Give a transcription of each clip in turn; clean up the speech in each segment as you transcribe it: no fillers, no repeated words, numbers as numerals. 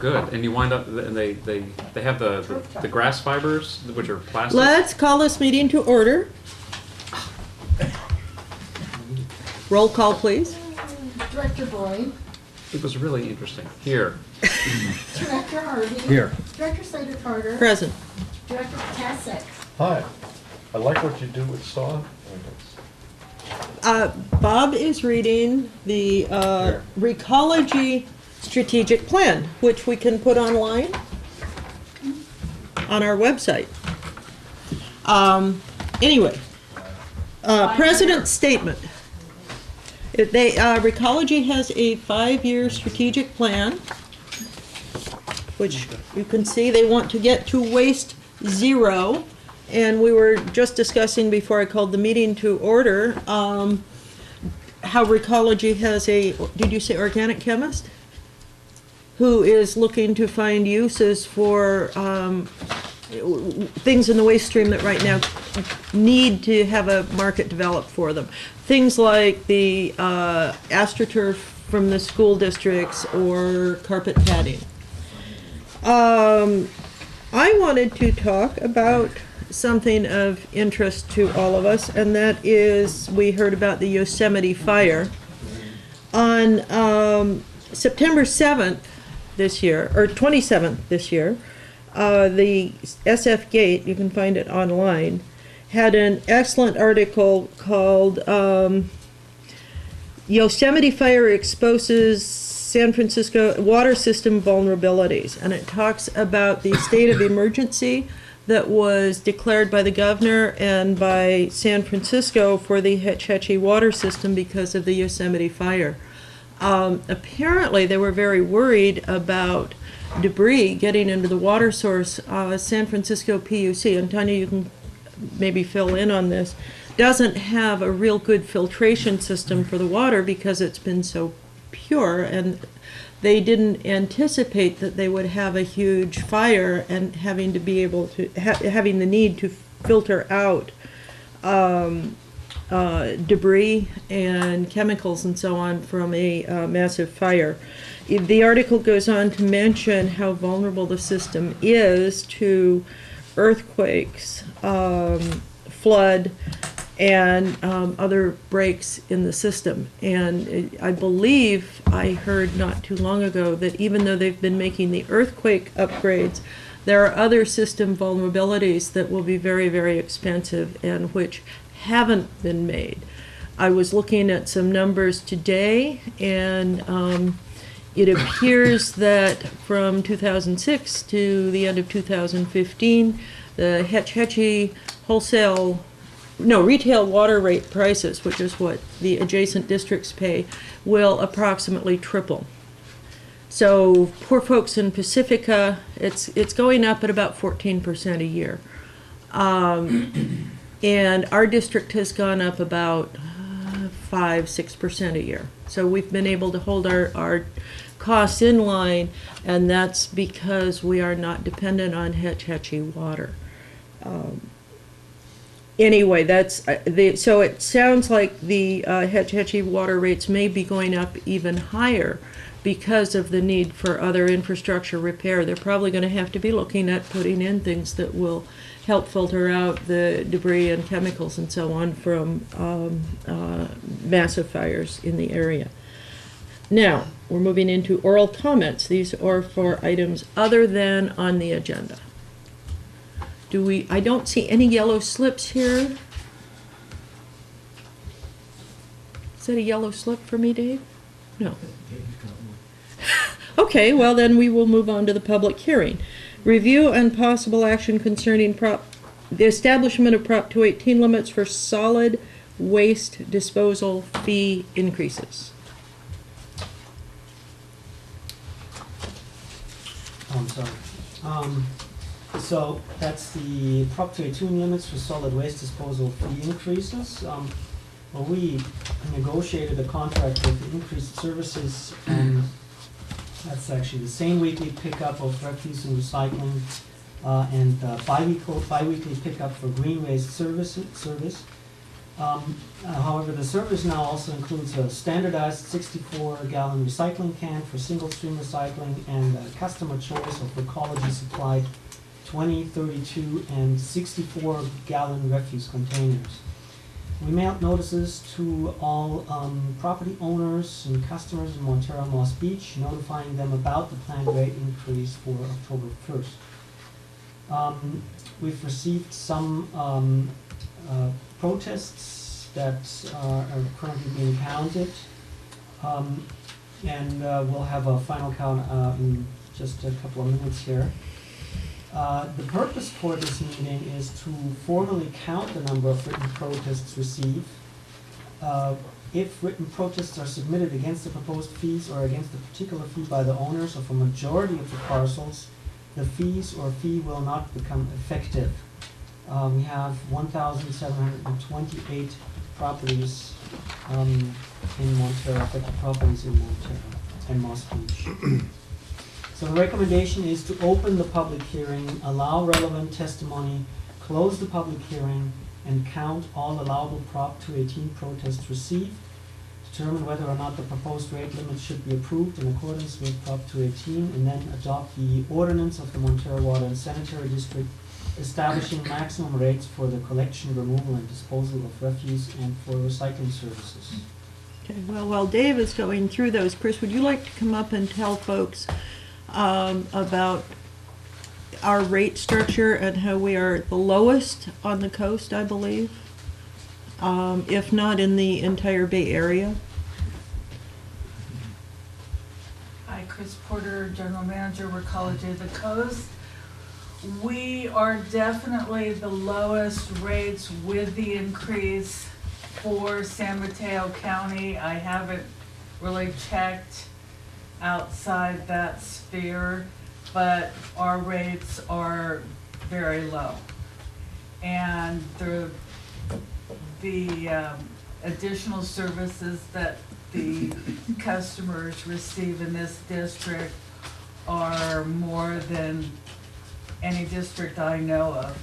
good. And you wind up, and they have the grass fibers, which are plastic. Let's call this meeting to order. Roll call, please. Director Boyd. It was really interesting. Here. Director Harvey. Here. Director Slater Carter. Present. Director Tasek. Hi. I like what you do with saw. Bob is reading the Recology Strategic Plan, which we can put online on our website. Anyway, President's statement. Recology has a 5-year strategic plan, which you can see they want to get to waste zero. And we were just discussing before I called the meeting to order how Recology has a, did you say organic chemist? Who is looking to find uses for things in the waste stream that right now need to have a market developed for them. Things like the AstroTurf from the school districts or carpet padding. I wanted to talk about something of interest to all of us, and that is we heard about the Yosemite fire. On September 7th this year, or 27th this year, the SF Gate, you can find it online, had an excellent article called Yosemite Fire Exposes San Francisco Water System Vulnerabilities. And it talks about the state of emergency that was declared by the governor and by San Francisco for the Hetch Hetchy water system because of the Yosemite fire. Apparently, they were very worried about debris getting into the water source. San Francisco PUC, and Tanya, you can maybe fill in on this, doesn't have a real good filtration system for the water because it's been so pure, and they didn't anticipate that they would have a huge fire and having to be able to having the need to filter out debris and chemicals and so on from a massive fire. The article goes on to mention how vulnerable the system is to earthquakes, flood, and other breaks in the system. And I believe I heard not too long ago that even though they've been making the earthquake upgrades, there are other system vulnerabilities that will be very, very expensive and which haven't been made. I was looking at some numbers today, and it appears that from 2006 to the end of 2015, the Hetch Hetchy retail water rate prices, which is what the adjacent districts pay, will approximately triple. So poor folks in Pacifica, it's going up at about 14% a year. And our district has gone up about 5-6% a year. So we've been able to hold our costs in line, and that's because we are not dependent on Hetch Hetchy water. Anyway, that's so it sounds like the Hetch Hetchy water rates may be going up even higher because of the need for other infrastructure repair. They're probably going to have to be looking at putting in things that will help filter out the debris and chemicals and so on from massive fires in the area. Now, we're moving into oral comments. These are for items other than on the agenda. I don't see any yellow slips here. Is that a yellow slip for me, Dave? No. Okay, well then we will move on to the public hearing. Review and possible action concerning the establishment of Prop 218 limits for solid waste disposal fee increases. So that's the Prop 218 limits for solid waste disposal fee increases. Well, we negotiated a contract with increased services, and that's actually the same weekly pickup of refuse and recycling, and bi-weekly pickup for green waste service. However, the service now also includes a standardized 64-gallon recycling can for single-stream recycling and a customer choice of Recology supplied 20, 32, and 64-gallon refuse containers. We mailed notices to all property owners and customers in Montara, Moss Beach, notifying them about the planned rate increase for October 1st. We've received some protests that are currently being counted, and we'll have a final count in just a couple of minutes here. The purpose for this meeting is to formally count the number of written protests received. If written protests are submitted against the proposed fees or against a particular fee by the owners of a majority of the parcels, the fees or fee will not become effective. We have 1,728 properties in Montara, affected properties in Montara and Moss Beach. So the recommendation is to open the public hearing, allow relevant testimony, close the public hearing, and count all allowable Prop 218 protests received, determine whether or not the proposed rate limit should be approved in accordance with Prop 218, and then adopt the ordinance of the Montara Water and Sanitary District establishing maximum rates for the collection, removal, and disposal of refuse and for recycling services. Okay, well, while Dave is going through those, Chris, would you like to come up and tell folks about our rate structure and how we are the lowest on the coast, I believe, if not in the entire Bay Area? Hi, Chris Porter, General Manager, Recology of the Coast. We are definitely the lowest rates with the increase for San Mateo County. I haven't really checked outside that sphere, but our rates are very low. And the additional services that the customers receive in this district are more than any district I know of.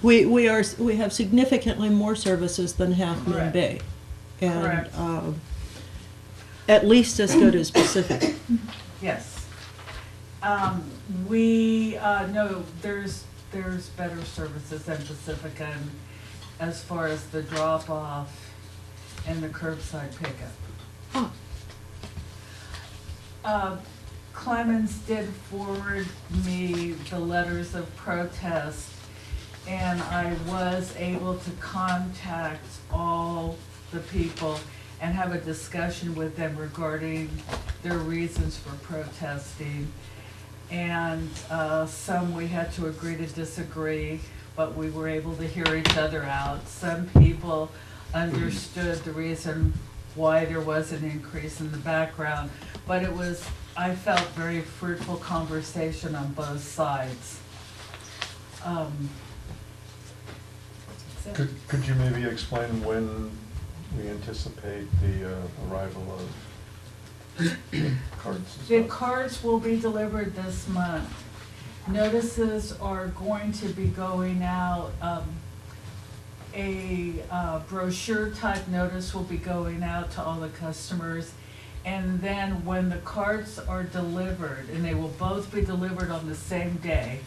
We have significantly more services than Half Moon Correct. Bay, and Correct. At least as good as Pacific. Yes. No, there's better services than Pacifica, and as far as the drop-off and the curbside pickup. Clemens did forward me the letters of protest, and I was able to contact all the people and have a discussion with them regarding their reasons for protesting. And some we had to agree to disagree, but we were able to hear each other out. Some people understood the reason why there was an increase in the background, but it was, I felt, very fruitful conversation on both sides. That's it. Could you maybe explain when we anticipate the arrival of cards and The stuff? cards will be delivered this month. Notices are going to be going out. A brochure type notice will be going out to all the customers. And then when the cards are delivered, and they will both be delivered on the same day,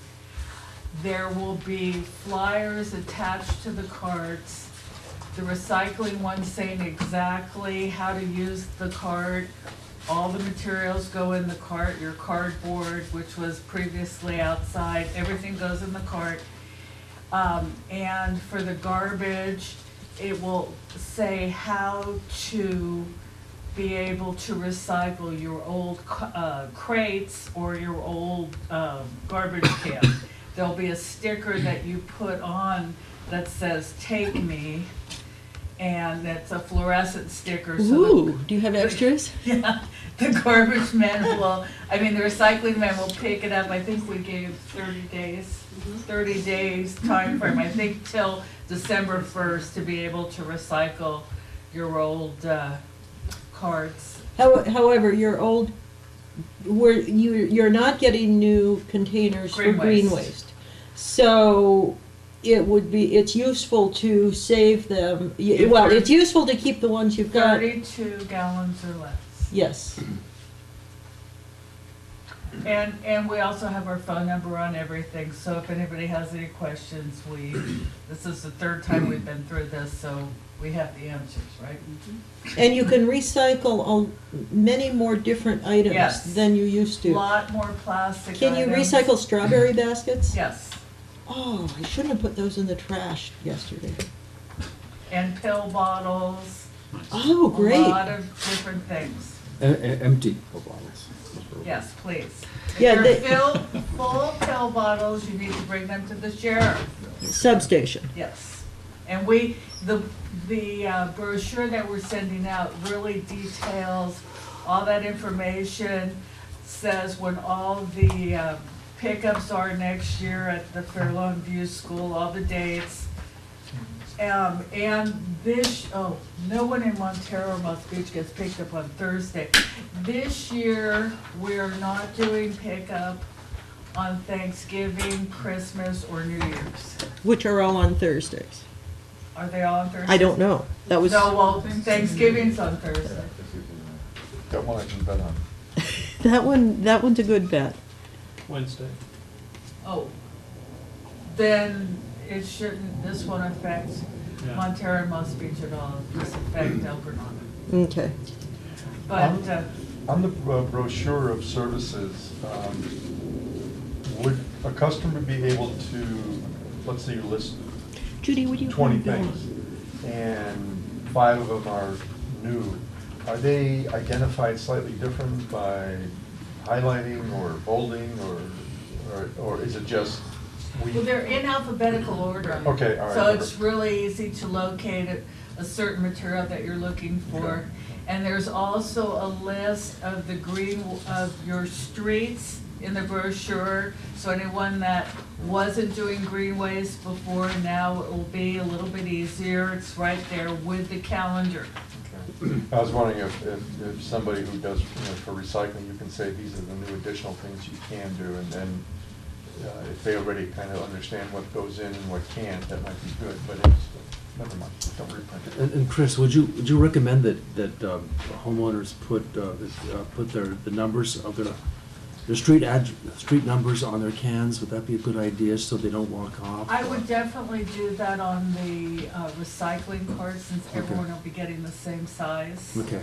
there will be flyers attached to the cards, the recycling one saying exactly how to use the cart. All the materials go in the cart, your cardboard, which was previously outside, everything goes in the cart. And for the garbage, it will say how to be able to recycle your old crates or your old garbage can. There'll be a sticker that you put on that says "Take Me," and it's a fluorescent sticker. So Ooh, do you have extras? yeah, the garbage man will, the recycling man will pick it up. I think we gave 30 days, 30 days time frame, I think till December 1st to be able to recycle your old cards. However, your old, you're not getting new containers for Green green waste. waste. So it's useful to save them. If Well, they're- it's useful to keep the ones you've got. 32 gallons or less. Yes. And we also have our phone number on everything, so if anybody has any questions, this is the third time we've been through this, so we have the answers, right? And you can recycle many more different items Yes. than you used A to. lot more plastic Can you items. recycle strawberry baskets? Yes, Oh, I shouldn't have put those in the trash yesterday. and pill bottles. Oh, A great. lot of different things. Empty bottles. Yes, please. Yeah, If they- they're filled full pill bottles, you need to bring them to the sheriff. Substation. Yes. And the brochure that we're sending out really details all that information, says when all the pickups are next year at the Fairlawn View School, all the dates. And no one in Montara or Moss Beach gets picked up on Thursday. This year, we're not doing pickup on Thanksgiving, Christmas, or New Year's. Which are all on Thursdays. Are they all on Thursday? I don't know. That was, No, well, Thanksgiving's on Thursday. That one I can bet on. that one's a good bet. Wednesday. Oh, then it shouldn't, this won't affect Yeah. Montara and Moss Beach at all, just affect El Granada. Okay. But, On the brochure of services, would a customer be able to, let's say you list Judy, would you? 20 hold Bill? things, and 5 of them are new, are they identified slightly different by highlighting or bolding, or is it just we? well, they're in alphabetical order. Okay, all right. So it's really easy to locate a certain material that you're looking for. Okay. And there's also a list of of your streets in the brochure. So anyone that wasn't doing greenways before, now it will be a little bit easier. It's right there with the calendar. Okay. I was wondering if somebody who does, for recycling, you can say these are the new additional things you can do, and then if they already kind of understand what goes in and what can't, that might be good, but it's, never mind, don't reprint it. And Chris, would you recommend that homeowners put the numbers of their street numbers on their cans? Would that be a good idea so they don't walk off? I would definitely do that on the recycling cart, since Okay. everyone will be getting the same size. Okay.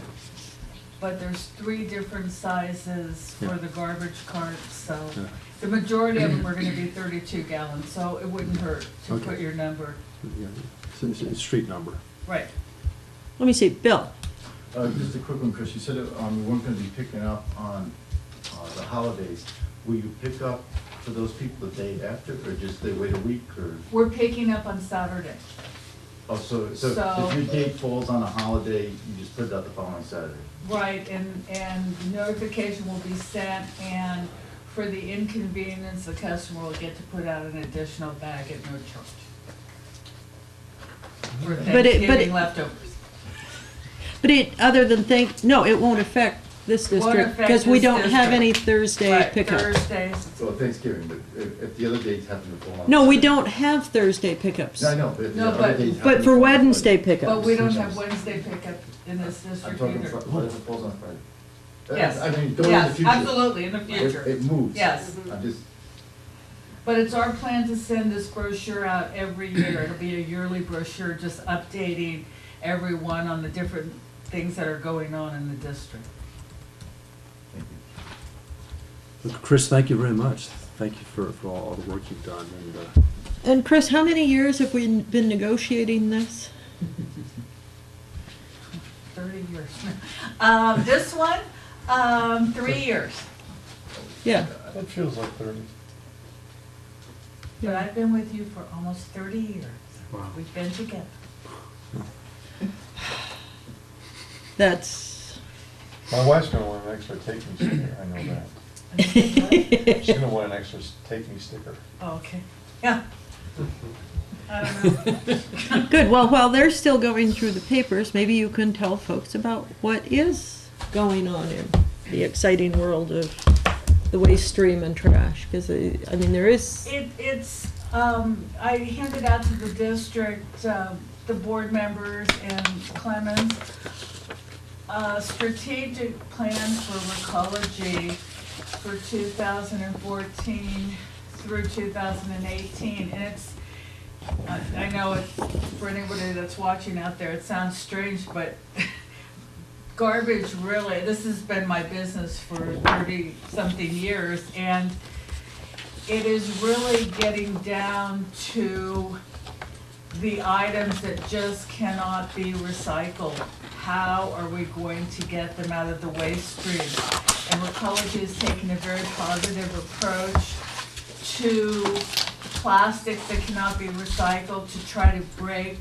But there's 3 different sizes for Yeah. the garbage carts, so Yeah. the majority of them are gonna be 32 gallons, so it wouldn't hurt to Okay. put your number. Yeah. It's street number. Right. Let me see, Bill. Just a quick one, Chris. You said we weren't gonna be picking up on the holidays. Will you pick up for those people the day after, or just they wait a week, or? We're picking up on Saturday. Oh, so So- if your date falls on a holiday, you just put it out the following Saturday? Right, and notification will be sent, and for the inconvenience, the customer will get to put out an additional bag at no charge. For But it- Thanksgiving leftovers. But other than no, it won't affect this Won't district, affect because we this don't have district. any Thursday Right, pickup. Thursdays. Well, Thanksgiving, but if the other dates happen to fall on. No, we Saturday- don't have Thursday pickups. No, I know, but if the No, other but- dates happen But to for fall on Wednesday Friday- pickups. But we don't have Wednesday pickup in this I'm district talking, either. what if it falls on Friday? Yes. I mean, going in the Yes, future. absolutely, in the It future. moves. Yes. I'm just, But it's our plan to send this brochure out every year. It'll be a yearly brochure, just updating everyone on the different things that are going on in the district. thank you. But Chris, thank you very much. Thank you for all the work you've done. And Chris, how many years have we been negotiating this? 30 years. This one, 3 years. Yeah. That feels like 30. But I've been with you for almost 30 years. Wow. We've been together. That's. My wife's gonna want an extra take me sticker, I know that. She's gonna want an extra take me sticker. Oh, okay. Yeah. I don't know. Good, well, while they're still going through the papers, maybe you can tell folks about what is going on in the exciting world of the waste stream and trash, because, I mean, there is, It's I handed out to the district, the board members and Clemens, a strategic plan for recology for 2014 through 2018. And it's, I know it, for anybody that's watching out there, it sounds strange, but garbage really, this has been my business for 30-something years, and it is really getting down to the items that just cannot be recycled. How are we going to get them out of the waste stream? And Recology is taking a very positive approach to plastics that cannot be recycled, to try to break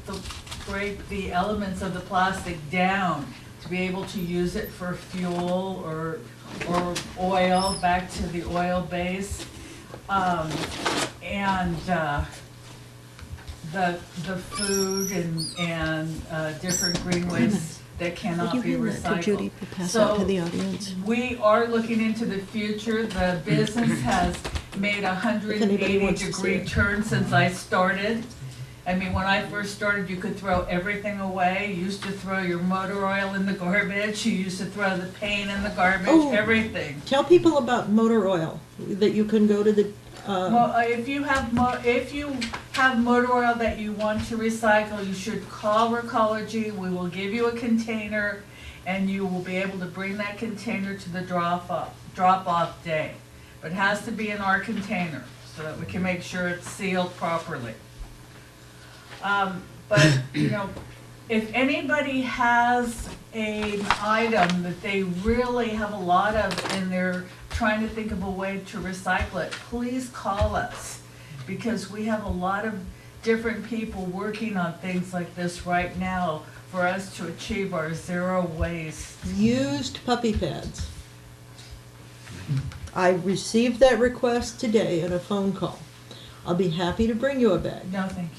the elements of the plastic down, to be able to use it for fuel or oil, back to the oil base. The food and different green wastes that cannot Would be you hand that to Judy recycled. to pass out to the audience? We are looking into the future. The business has made a anybody wants to see 180-degree it. turn since I started. I mean, when I first started, you could throw everything away. You used to throw your motor oil in the garbage. You used to throw the paint in the garbage, Oh. everything. Tell people about motor oil, that you can go to the, Well, if you have motor oil that you want to recycle, you should call Recology. We will give you a container, and you will be able to bring that container to the drop-off day. But it has to be in our container so that we can make sure it's sealed properly. But you know, if anybody has an item that they really have a lot of and they're trying to think of a way to recycle it, please call us, because we have a lot of different people working on things like this right now for us to achieve our zero waste. used puppy pads. I received that request today in a phone call. I'll be happy to bring you a bag. No, thank you.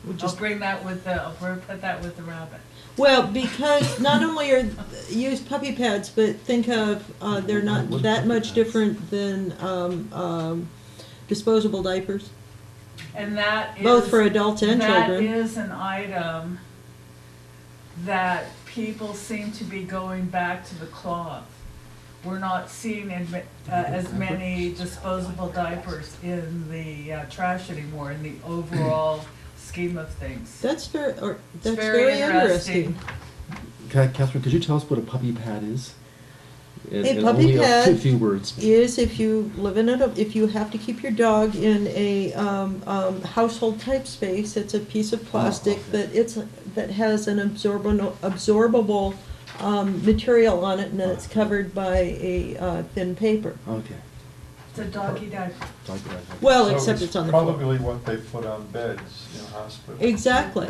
We'll I'll just- bring that with the, I'll put that with the rabbit. Well, because not only are used puppy pads, but think of, they're not that much different than disposable diapers, And that is. both for adults and That children. is an item that people seem to be going back to the cloth. We're not seeing as many disposable diapers in the trash anymore in the overall scheme of things. That's very very interesting. Catherine, could you tell us what a puppy pad is? A puppy only pad a few words. Is if you live in if you have to keep your dog in a household type space, it's a piece of plastic that has an absorbable material on it, and then it's covered by a thin paper. Okay. It's a doggy diaper. Well, So except it's on the floor. probably what they put on beds in hospitals. Exactly.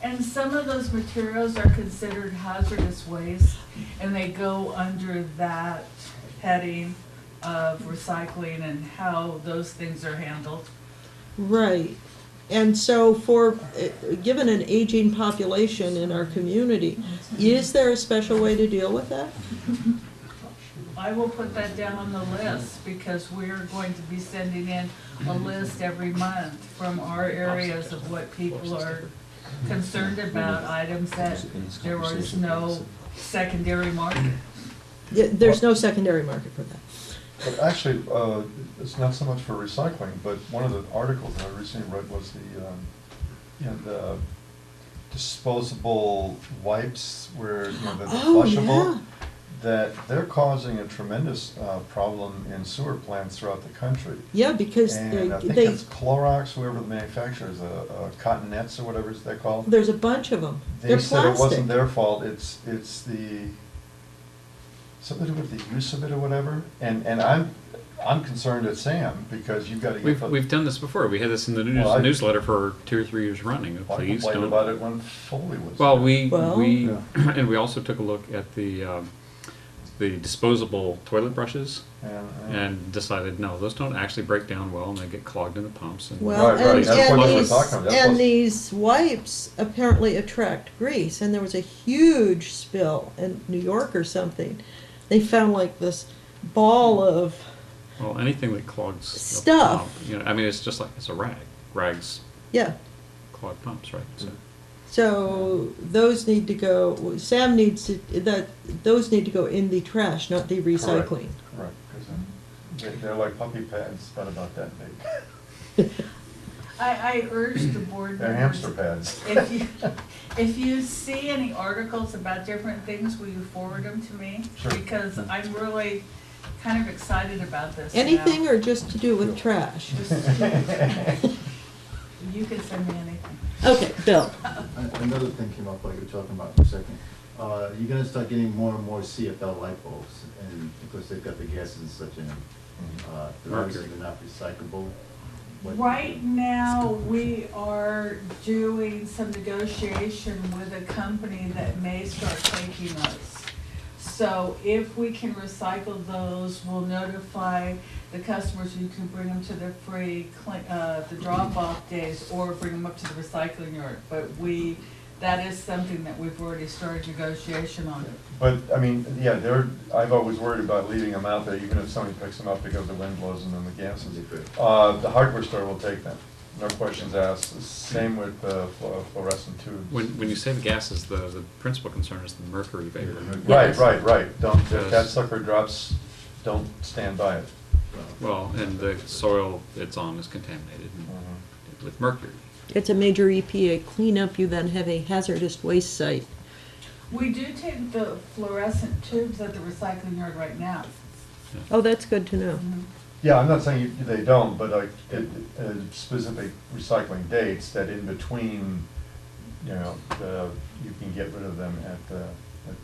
And some of those materials are considered hazardous waste, and they go under that heading of recycling and how those things are handled. Right. And so for, given an aging population in our community, is there a special way to deal with that? I will put that down on the list, because we're going to be sending in a list every month from our areas of what people are concerned about, items that there is no secondary market. Yeah, there's no secondary market for that. But actually, it's not so much for recycling, but one of the articles that I recently read was the disposable wipes where, they're flushable. Yeah. That they're causing a tremendous problem in sewer plants throughout the country. Yeah, because And I think they it's Clorox, whoever the manufacturer is, Cottonettes or whatever they're called. there's a bunch of them. They They're said plastic. it wasn't their fault, it's the, something to do with the use of it or whatever. And I'm concerned at Sam, because you've got to get. We've done this before. We had this in the Well, I- newsletter for 2 or 3 years running. I Please complained don't. about it when Foley was. Well, there. we Well- and we also took a look at the disposable toilet brushes and decided no, those don't actually break down well, and they get clogged in the pumps. And Well, Right, right. and, That's and what we're these, talking about. That's and what- these wipes apparently attract grease, and there was a huge spill in New York or something. They found like this ball of Well, anything that clogs the Stuff. pump, you know, I mean, it's just like, it's a rag. Rags Yeah. clog pumps, right? So, So those need to go, Sam needs to, those need to go in the trash, not the recycling. Correct, because they're like puppy pads, but about that big. I urge the board They're members. hamster pads. If you see any articles about different things, will you forward them to me? Sure. Because I'm really kind of excited about this now. Anything or just to do with trash? You can send me anything. Okay, Bill. Another thing came up while you were talking about for a second. You're gonna start getting more and more CFL light bulbs, and because they've got the gases and such in them. They're obviously not recyclable. Right now, we are doing some negotiation with a company that may start taking those. So if we can recycle those, we'll notify the customers, you can bring them to their free, the drop-off days, or bring them up to the recycling yard. But that is something that we've already started negotiation on. But, I mean, yeah, I've always worried about leaving them out there, even if somebody picks them up because the wind blows them and the gases. The hardware store will take them, no questions asked. Same with fluorescent tubes. when you say the gases, the principal concern is the mercury vapor. Right. Don't, if that Yes. sucker drops, don't stand by it. Well, and the soil it's on is contaminated with mercury. It's a major EPA cleanup. You then have a hazardous waste site. We do take the fluorescent tubes at the recycling yard right now. Oh, that's good to know. Yeah, I'm not saying they don't, but like, specific recycling dates that in between, you know, you can get rid of them at the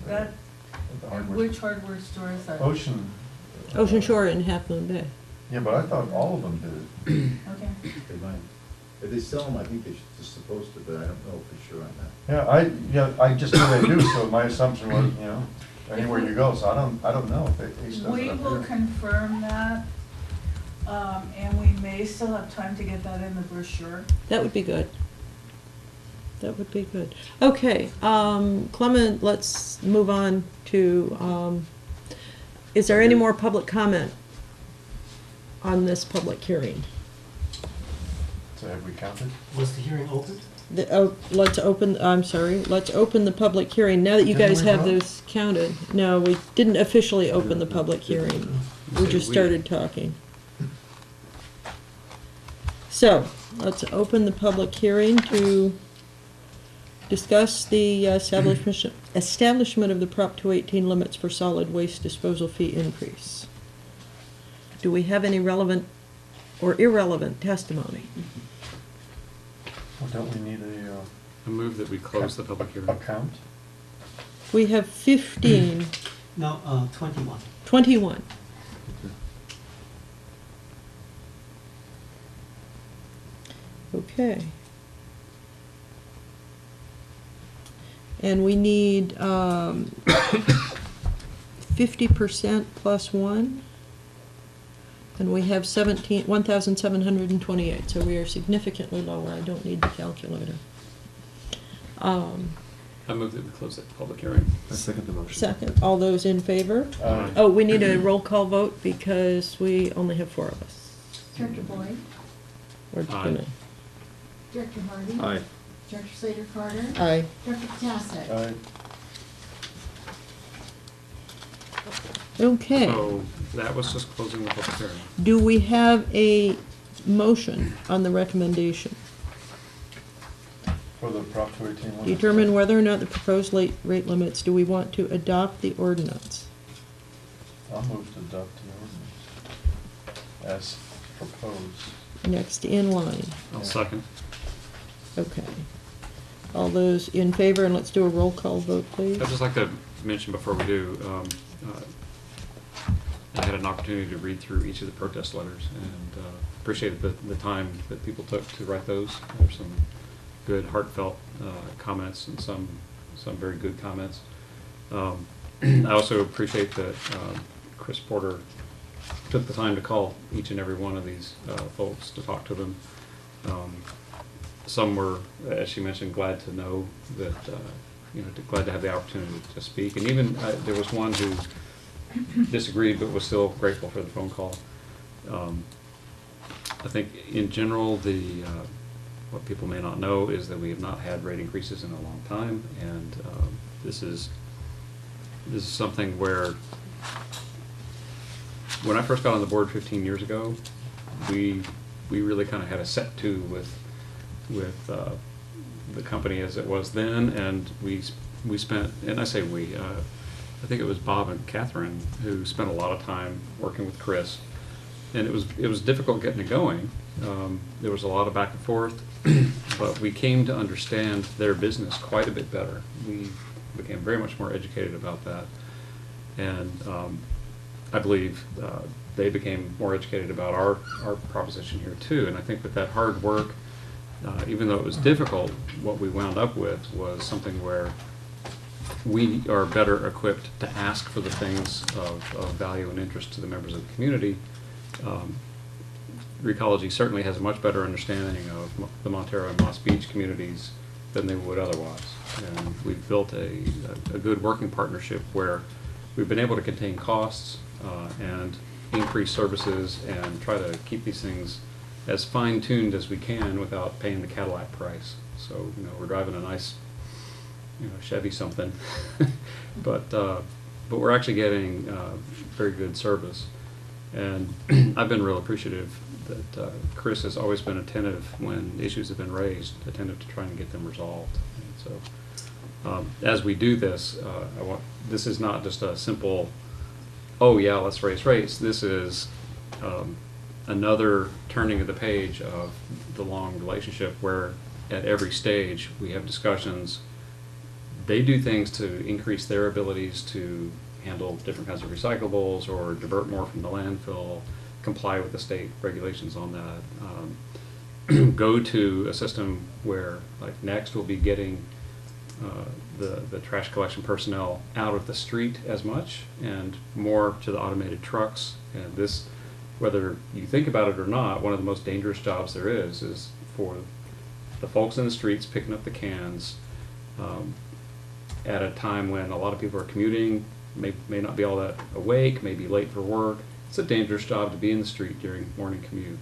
That, hardware. which hardware store is that? Ocean. Ocean Shore in Half Moon Bay. Yeah, but I thought all of them did it. Okay. They might. If they sell them, I think they're supposed to, but I don't know for sure on that. Yeah, I just know they do, so my assumption was, you know, anywhere you go, so I don't know if Ace does it We up will here. confirm that, and we may still have time to get that in the brochure. That would be good. That would be good. Okay, Clement, let's move on to, is there any more public comment on this public hearing? So have we counted? Was the hearing open? Let's open the public hearing. Now that you Didn't guys we have vote? those counted. No, we didn't officially open the public hearing. We just started talking. So, let's open the public hearing to discuss the establishment of the Prop 218 limits for solid waste disposal fee increase. Do we have any relevant or irrelevant testimony? Well, don't we need I move that we close the public hearing. a count? We have 15, No, 21. 21. Okay. And we need 50% plus 1. And we have 1,728, so we are significantly lower. I don't need the calculator. I move that we close that public hearing. I second the motion. Second, all those in favor? Aye. Oh, we need a roll call vote because we only have 4 of us. Director Boyd, We're Aye. gonna, Director Hardy. Aye. Director Slater Carter. aye. Director Tassett. Aye. Okay. So that was just closing the public hearing. Do we have a motion on the recommendation? For the Prop 218 limits? Determine whether or not the proposed rate limits, do we want to adopt the ordinance? I'll move to adopt the ordinance as proposed. Next in line. I'll second. Okay. All those in favor, and let's do a roll call vote, please. I'd just like to mention before we do, I had an opportunity to read through each of the protest letters and appreciated the time that people took to write those. There's some good heartfelt comments and some very good comments. I also appreciate that Chris Porter took the time to call each and every one of these folks to talk to them. Some were, as she mentioned, glad to know that, glad to have the opportunity to speak. And even there was one who disagreed but was still grateful for the phone call. I think in general, what people may not know is that we have not had rate increases in a long time, and this is something where, when I first got on the board 15 years ago, we really kind of had a set to with the company as it was then, and we spent, and I say we, I think it was Bob and Catherine who spent a lot of time working with Chris, and it was difficult getting it going. There was a lot of back and forth, but we came to understand their business quite a bit better. We became very much more educated about that, and I believe they became more educated about our proposition here too. And I think with that hard work, even though it was difficult, what we wound up with was something where we are better equipped to ask for the things of value and interest to the members of the community. Recology certainly has a much better understanding of the Montara and Moss Beach communities than they would otherwise. And we've built a good working partnership where we've been able to contain costs and increase services and try to keep these things as fine-tuned as we can without paying the Cadillac price. So, we're driving a nice, Chevy something, but we're actually getting very good service. And I've been real appreciative that Chris has always been attentive when issues have been raised, attentive to trying to get them resolved. And so, as we do this, this is not just a simple, oh yeah, let's raise rates. This is another turning of the page of the long relationship where at every stage we have discussions. They do things to increase their abilities to handle different kinds of recyclables or divert more from the landfill, comply with the state regulations on that. Go to a system where, like, next we'll be getting the trash collection personnel out of the street as much and more to the automated trucks. And this, whether you think about it or not, one of the most dangerous jobs there is for the folks in the streets picking up the cans at a time when a lot of people are commuting, may not be all that awake, may be late for work. It's a dangerous job to be in the street during morning commute.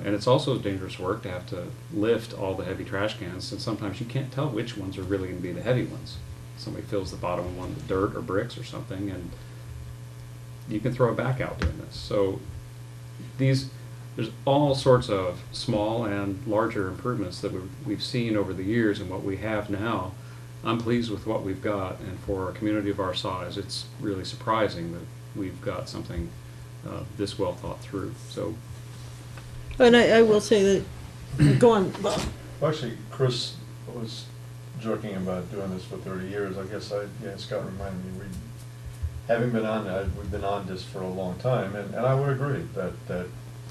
And it's also dangerous work to have to lift all the heavy trash cans, and sometimes you can't tell which ones are really going to be the heavy ones. Somebody fills the bottom one with dirt or bricks or something, and you can throw it back out doing this. So there's all sorts of small and larger improvements that we've seen over the years, and what we have now, I'm pleased with what we've got, and for a community of our size, it's really surprising that we've got something this well thought through. So. And I will say that, go on, Bob. Actually, Chris was joking about doing this for 30 years. I guess Scott reminded me, having been on that, we've been on this for a long time, and I would agree that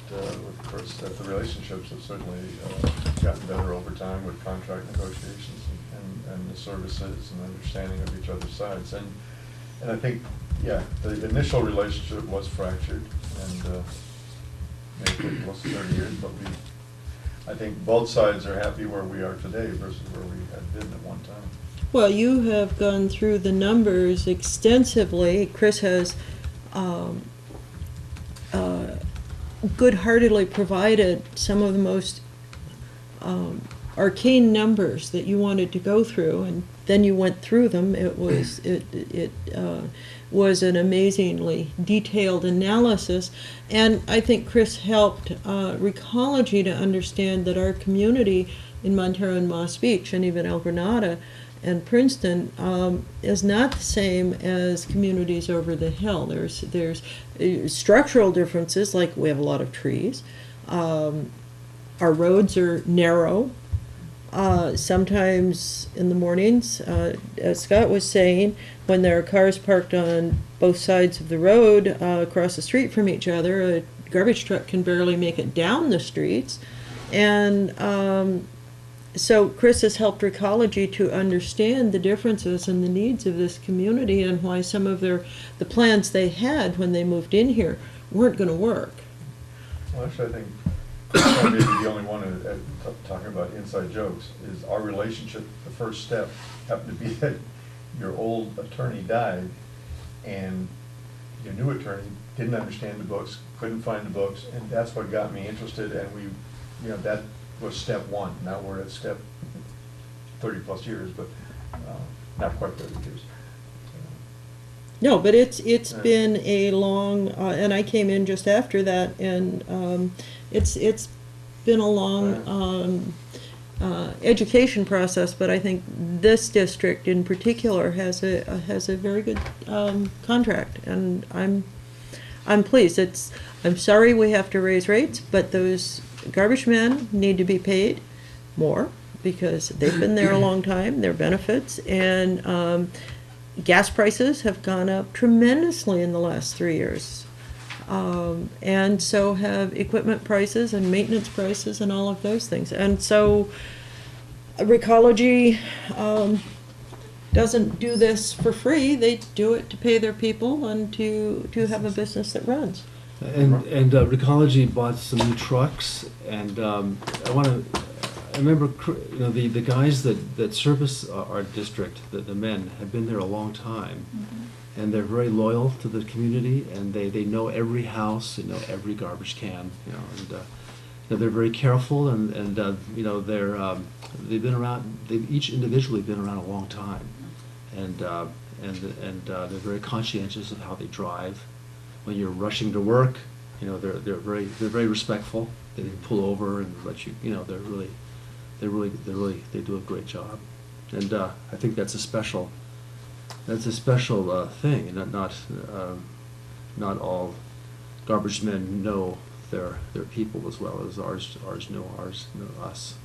with Chris, that the relationships have certainly gotten better over time with contract negotiations and the services and understanding of each other's sides. And I think, the initial relationship was fractured, and maybe it was 30 years, but I think both sides are happy where we are today versus where we had been at one time. Well, you have gone through the numbers extensively. Chris has good-heartedly provided some of the most arcane numbers that you wanted to go through, and then you went through them. It was an amazingly detailed analysis, and I think Chris helped Recology to understand that our community in Montara and Moss Beach, and even El Granada and Princeton, is not the same as communities over the hill. There's structural differences, like we have a lot of trees. Our roads are narrow. Sometimes in the mornings, as Scott was saying, when there are cars parked on both sides of the road across the street from each other, a garbage truck can barely make it down the streets. And so Chris has helped Recology to understand the differences and the needs of this community, and why some of the plans they had when they moved in here weren't going to work. Well, actually, I think Chris may be the only one talking about inside jokes. Is our relationship, the first step happened to be that your old attorney died, and a new attorney, didn't understand the books, couldn't find the books, and that's what got me interested, and we, that was step one. Now we're at step 30-plus years, but not quite 30 years. No, but it's Yeah. been a long, and I came in just after that, and it's been a long education process. But I think this district in particular has a very good contract, and I'm pleased. I'm sorry we have to raise rates, but those garbage men need to be paid more because they've been there a long time. Their benefits and gas prices have gone up tremendously in the last 3 years. And so have equipment prices and maintenance prices and all of those things. And so Recology doesn't do this for free. They do it to pay their people and to have a business that runs. And Recology bought some new trucks, and I remember, the guys that service our district, the men, have been there a long time. And they're very loyal to the community, and they know every house, they know every garbage can, and they're very careful, and they've been around, they've each individually been around a long time. And they're very conscientious of how they drive. When you're rushing to work, they're very respectful. They pull over and let you, they do a great job. And I think that's a special thing, and not all garbage men know their people as well as ours know us,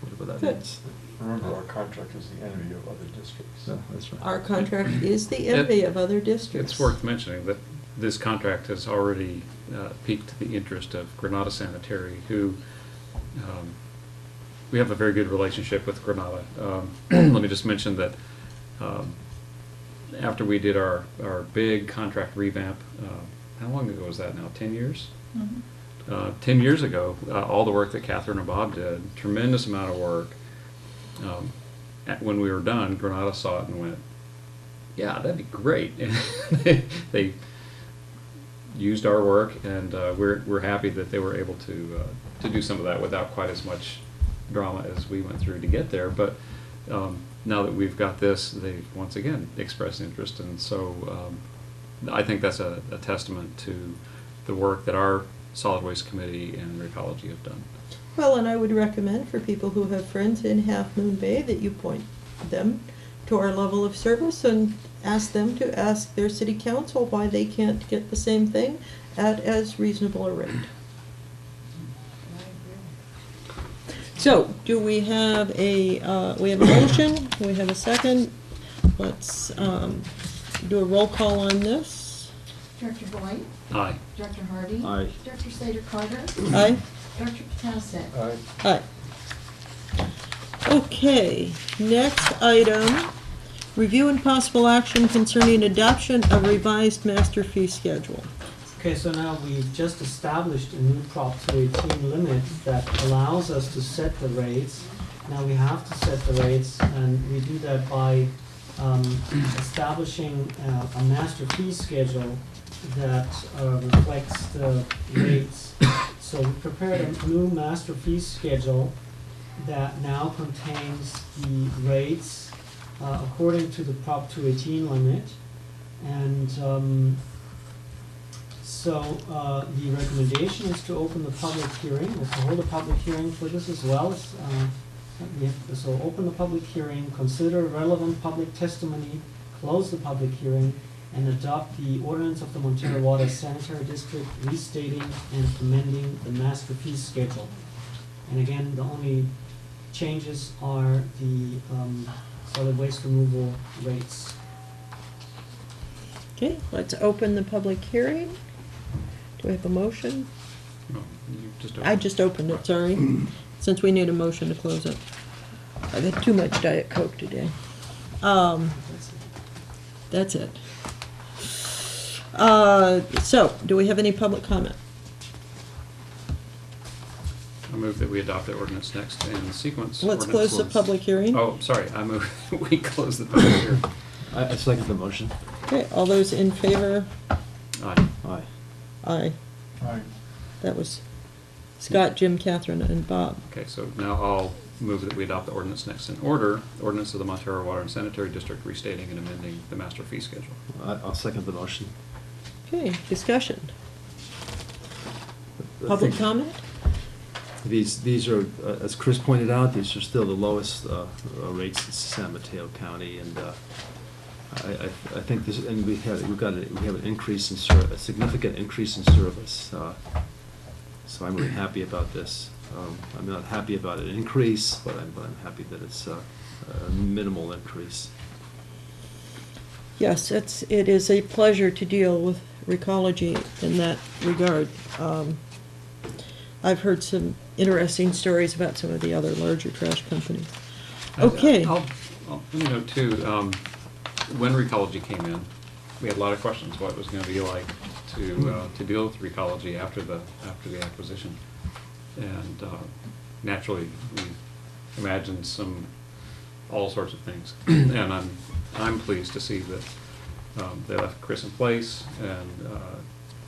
whatever that Good. means. Remember, our contract is the envy of other districts. No, that's right. Our contract is the envy of other districts. It's worth mentioning that this contract has already piqued the interest of Granada Sanitary, who we have a very good relationship with Granada. Let me just mention that after we did our big contract revamp, how long ago was that now? 10 years? 10 years ago, all the work that Catherine and Bob did, tremendous amount of work. When we were done, Granada saw it and went, yeah, that'd be great. They used our work, and we're happy that they were able to do some of that without quite as much drama as we went through to get there. But now that we've got this, they've once again expressed interest, and so I think that's a testament to the work that our Solid Waste Committee and Recology have done. Well, and I would recommend for people who have friends in Half Moon Bay that you point them to our level of service and ask them to ask their city council why they can't get the same thing at as reasonable a rate. So, do we have a motion? We have a second. Let's do a roll call on this. Director Boyd? Aye. Director Hardy? Aye. Director Slater-Carter? Aye. Director Patasek? Aye. Okay, next item, review and possible action concerning adoption of revised master fee schedule. Okay, so now we've just established a new Prop 218 limit that allows us to set the rates. Now we have to set the rates, and we do that by establishing a master fee schedule that reflects the rates. So we prepared a new master fee schedule that now contains the rates according to the Prop 218 limit. And so the recommendation is to open the public hearing, or to hold a public hearing for this as well. So open the public hearing, consider relevant public testimony, close the public hearing, and adopt the ordinance of the Montara Water Sanitary District restating and amending the master fee schedule. And again, the only changes are the solid waste removal rates. Okay, let's open the public hearing. Do we have a motion? No, you just I just opened it, sorry, since we need a motion to close it. I've had too much Diet Coke today. That's it. So, do we have any public comment? I move that we adopt the ordinance next in sequence. Let's Ordinance close the was- public hearing. Oh, sorry, I move we close the public hearing. I second the motion. Okay, all those in favor Aye. Aye. Aye. Aye. That was Scott, Jim, Catherine, and Bob. Okay, so now I'll move that we adopt the ordinance next in order. Ordinance of the Montara Water and Sanitary District restating and amending the master fee schedule. I'll second the motion. Okay, discussion. I Public think comment? These are, as Chris pointed out, these are still the lowest rates in San Mateo County, and I think this, and we have an increase in a significant increase in service. So I'm really happy about this. I'm not happy about an increase, but I'm happy that it's a minimal increase. Yes, it is a pleasure to deal with Recology in that regard. I've heard some interesting stories about some of the other larger trash companies. Okay. Let me note too, when Recology came in, we had a lot of questions what it was going to be like to deal with Recology after the acquisition, and naturally we imagined all sorts of things, and I'm pleased to see that they left Chris in place and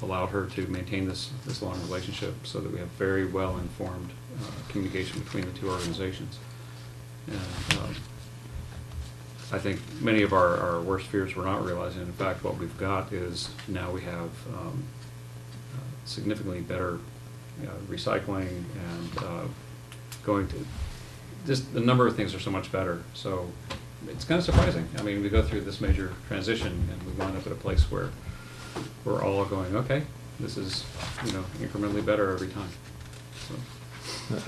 allowed her to maintain this long relationship, so that we have very well informed communication between the two organizations. And I think many of our worst fears we're not realizing. In fact, what we've got is now we have significantly better recycling, and going to just the number of things are so much better. So it's kind of surprising. I mean, we go through this major transition and we wind up at a place where we're all going, okay, this is incrementally better every time. So.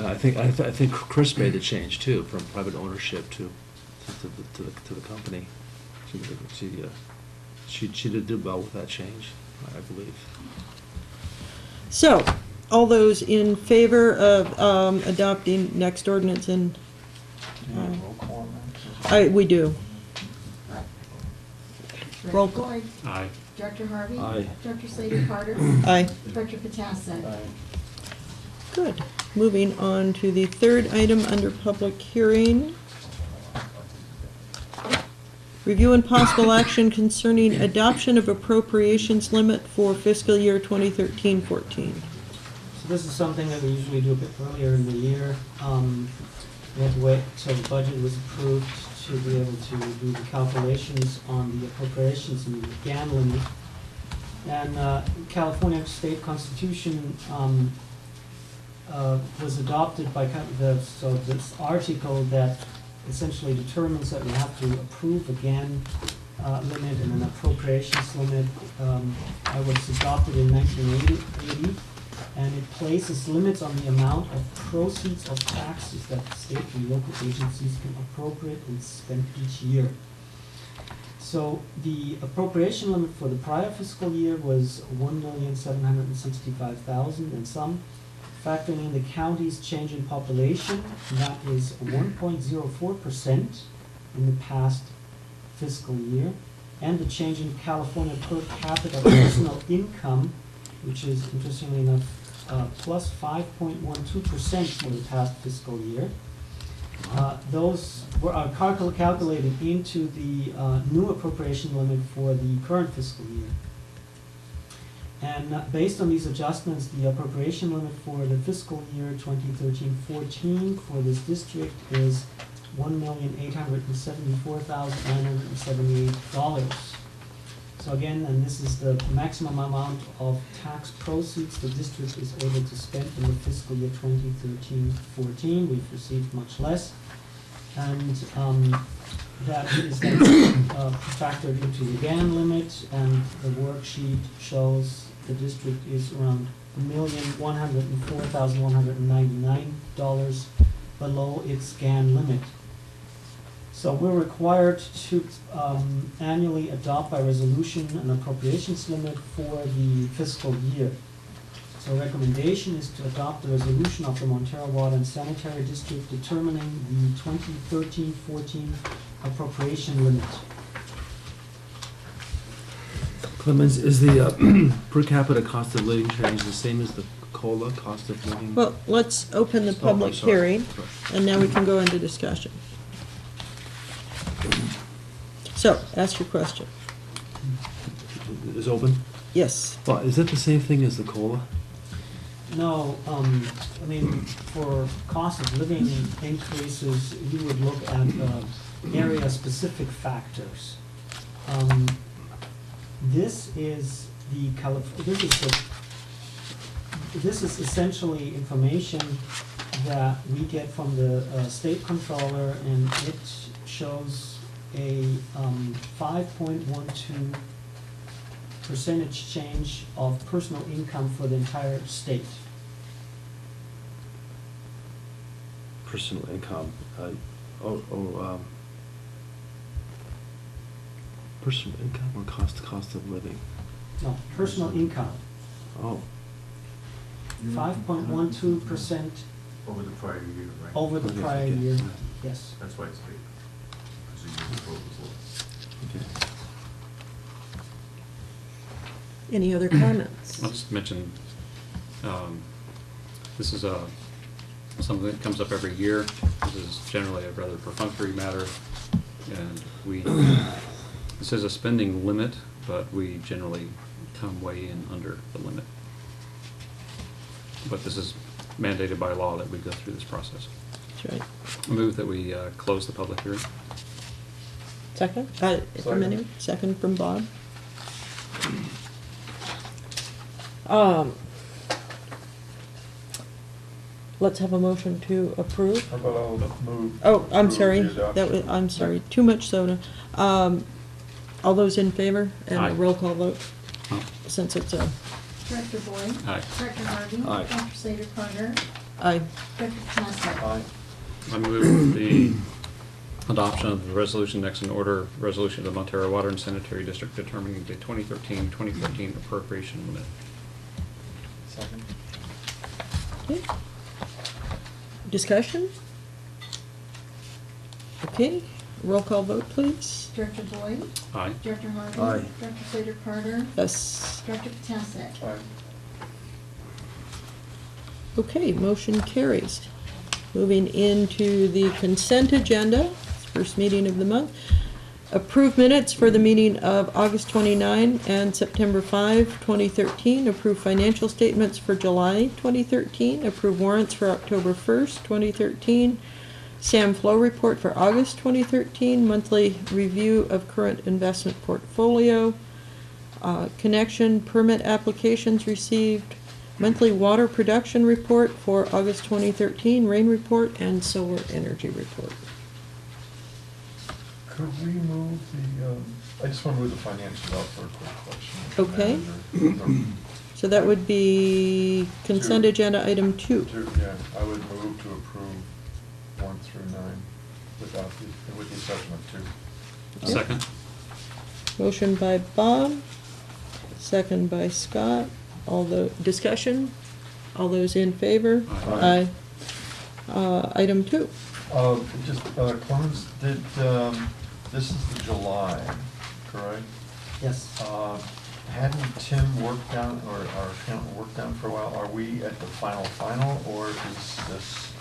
I think Chris made the change too, from private ownership to the company. She did do well with that change, I believe. So, all those in favor of adopting next ordinance and Roll call on that? we do. Roll Director call. Boyd. Aye. Director Harvey. Aye. Director Slater Carter. Aye. Director Patasek. Aye. Good. Moving on to the third item under public hearing. Review and possible action concerning adoption of appropriations limit for fiscal year 2013-14. So this is something that we usually do a bit earlier in the year. We had to wait till the budget was approved to be able to do the calculations on the appropriations and the GAN limit. And California State Constitution was adopted by so this article that essentially determines that we have to approve a GAN limit and an appropriations limit. I was adopted in 1980, and it places limits on the amount of proceeds of taxes that state and local agencies can appropriate and spend each year. So the appropriation limit for the prior fiscal year was $1,765,000 and some. Factoring in the county's change in population, that is 1.04% in the past fiscal year, and the change in California per capita personal income, which is interestingly enough plus 5.12% for the past fiscal year. Those are calculated into the new appropriation limit for the current fiscal year. And based on these adjustments, the appropriation limit for the fiscal year 2013-14 for this district is $1,874,978. So again, and this is the maximum amount of tax proceeds the district is able to spend in the fiscal year 2013-14. We've received much less. And that is then factored into the GAN limit, and the worksheet shows the district is around $1,104,199 below its GAN limit. So we're required to annually adopt by resolution an appropriations limit for the fiscal year. So recommendation is to adopt the resolution of the Montara Water and Sanitary District determining the 2013-14 appropriation limit. Clemens, is the per capita cost of living change the same as the COLA cost of living? Well, let's open the Oh, I'm public sorry. hearing, and now we can go into discussion. So, ask your question. Is open? Yes. Well, is that the same thing as the COLA? No, I mean, for cost of living increases, you would look at area-specific factors. This is this is essentially information that we get from the state controller, and it shows a 5.12% change of personal income for the entire state. Personal income, personal income or cost of living? No, personal income, Oh, 5.12% Over the prior year, right? over the Okay, prior okay. year, yes. That's why it's big. Because the year before was low. okay. Any other comments? I'll just mention, this is something that comes up every year. This is generally a rather perfunctory matter, and this is a spending limit, but we generally come way in under the limit. But this is mandated by law that we go through this process. That's right. I move that we close the public hearing. Second? From anyone? Second from Bob. Let's have a motion to approve. How about I'll move? Oh, I'm approve sorry, the that adoption. was, I'm sorry, too much soda. All those in favor, and Aye. a roll call vote, Oh, since it's a, Director Boyd. Aye. Director Harvey. Aye. Dr. Slater Carter. aye. Director Petacek. Aye. I move the adoption of the resolution next in order, resolution of the Montara Water and Sanitary District determining the 2013-2014 appropriation limit. Second. Okay. Discussion? Okay, roll call vote, please. Director Boyd. Aye. Director Harvey. Aye. Director Slater Carter. Yes. Director Petacek. Aye. Okay, motion carries. Moving into the consent agenda, first meeting of the month. Approved minutes for the meeting of August 29 and September 5, 2013. Approved financial statements for July 2013. Approved warrants for October 1st, 2013. SAM Flow report for August 2013. Monthly review of current investment portfolio. Connection permit applications received. Monthly water production report for August 2013. Rain report and solar energy report. Could we move the, I just want to move the financials out for a quick question. Okay. Manager. So that would be consent Two. agenda item 2. Yeah, I would move to approve 1 through 9 with the exception of 2. Okay. Second? Motion by Bob, second by Scott. All the discussion? All those in favor? Aye. Item 2. Just, Clemens, this is the July, correct? Yes. Hadn't Tim worked down, or our accountant worked down for a while? Are we at the final, or is this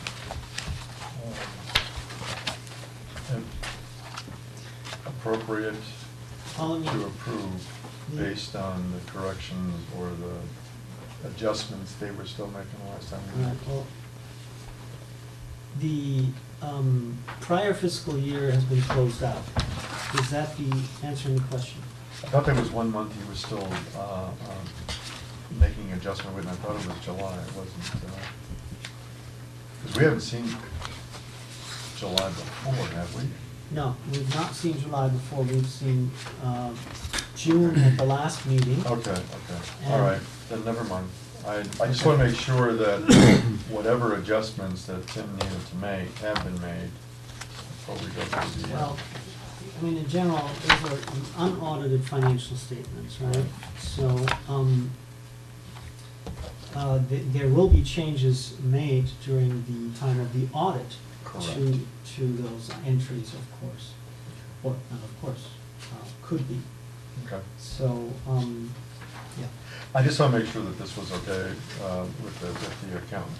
appropriate to approve based on the corrections or the adjustments they were still making last time we Right, met? well, the prior fiscal year has been closed out. Is that the answering the question? I thought there was 1 month he was still making an adjustment with, and I thought it was July, it wasn't, because we haven't seen July before, have we? No, we've not seen July before. We've seen June at the last meeting. Okay, all right, then never mind. I just want to make sure that whatever adjustments that Tim needed to make have been made before we go through the. Well, I mean, in general, those are unaudited financial statements, right? So, there will be changes made during the time of the audit to those entries, of course. Or, not of course, could be. Okay. So, yeah. I just want to make sure that this was okay with the accountant.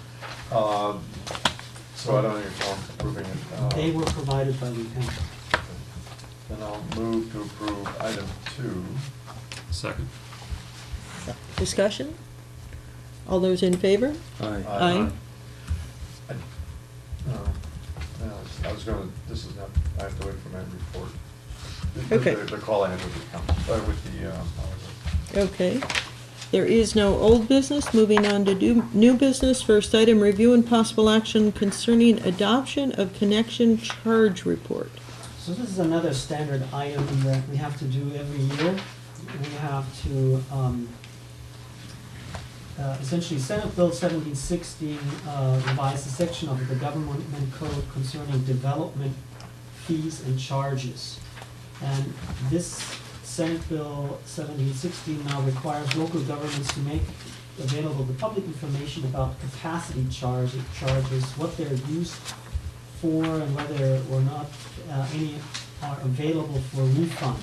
So I don't need to approving it. They were provided by the accountant. Then I'll move to approve item 2. Second? Discussion? All those in favor? Aye. Aye. I was gonna, this is not, I have to wait for my report. Okay. The call I had with the council, with the, holiday. Okay. There is no old business. Moving on to new business. First item, review and possible action concerning adoption of connection charge report. So this is another standard item that we have to do every year. We have to, essentially, Senate Bill 1716 revised a section of the government code concerning development fees and charges. And this Senate Bill 1716 now requires local governments to make available the public information about capacity charges, what they're used for, and whether or not any are available for refund.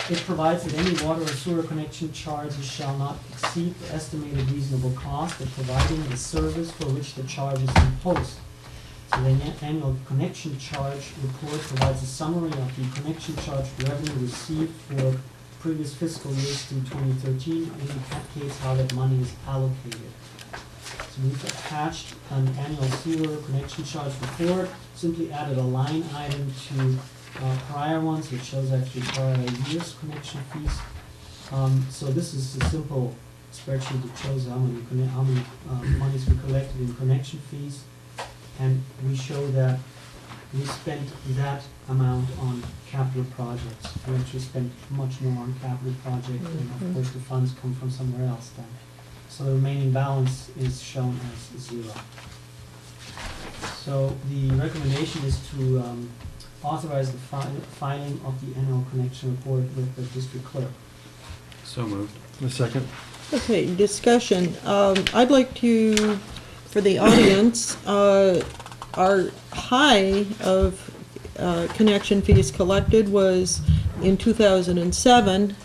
It provides that any water or sewer connection charges shall not exceed the estimated reasonable cost of providing the service for which the charge is imposed. So the annual connection charge report provides a summary of the connection charge revenue received for previous fiscal years through 2013, and indicates how that money is allocated. So we've attached an annual sewer connection charge report, simply added a line item to prior ones, which shows actually prior year's connection fees. So this is a simple spreadsheet that shows how many monies we collected in connection fees, and we show that we spent that amount on capital projects. We actually spent much more on capital projects, and of course the funds come from somewhere else then. So the remaining balance is shown as 0. So the recommendation is to authorize the filing of the annual connection report with the district clerk. So moved. A second? Okay, discussion. I'd like to, for the audience, our high of connection fees collected was in 2007.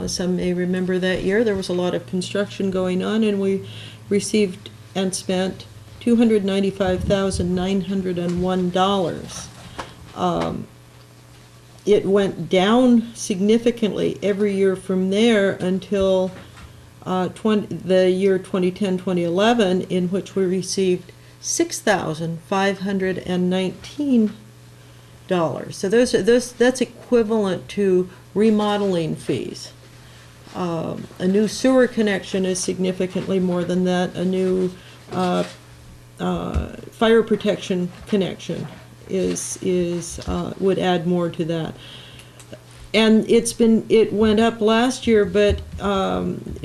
Some may remember that year. There was a lot of construction going on, and we received and spent $295,901. It went down significantly every year from there until the year 2010-2011, in which we received $6,519. So that's equivalent to remodeling fees. A new sewer connection is significantly more than that. A new fire protection connection would add more to that. And it went up last year, but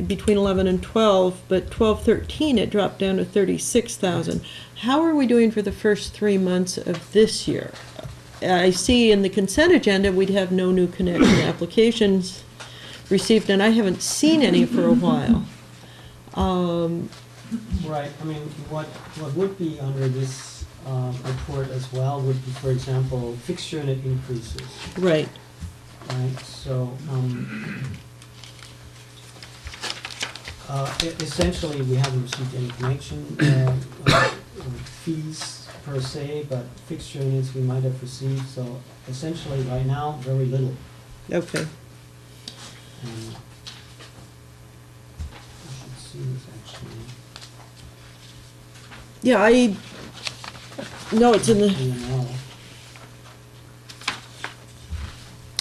between 11 and 12, but 12-13 it dropped down to 36,000. How are we doing for the first 3 months of this year? I see in the consent agenda we'd have no new connection applications received, and I haven't seen any for a while. Right, I mean, what would be under this report as well would be, for example, fixed unit increases. Right. Right, so essentially we haven't received any connection fees per se, but fixed units we might have received, so essentially right now, very little. Okay. I should see this actually. Yeah, no, it's in the, P&L.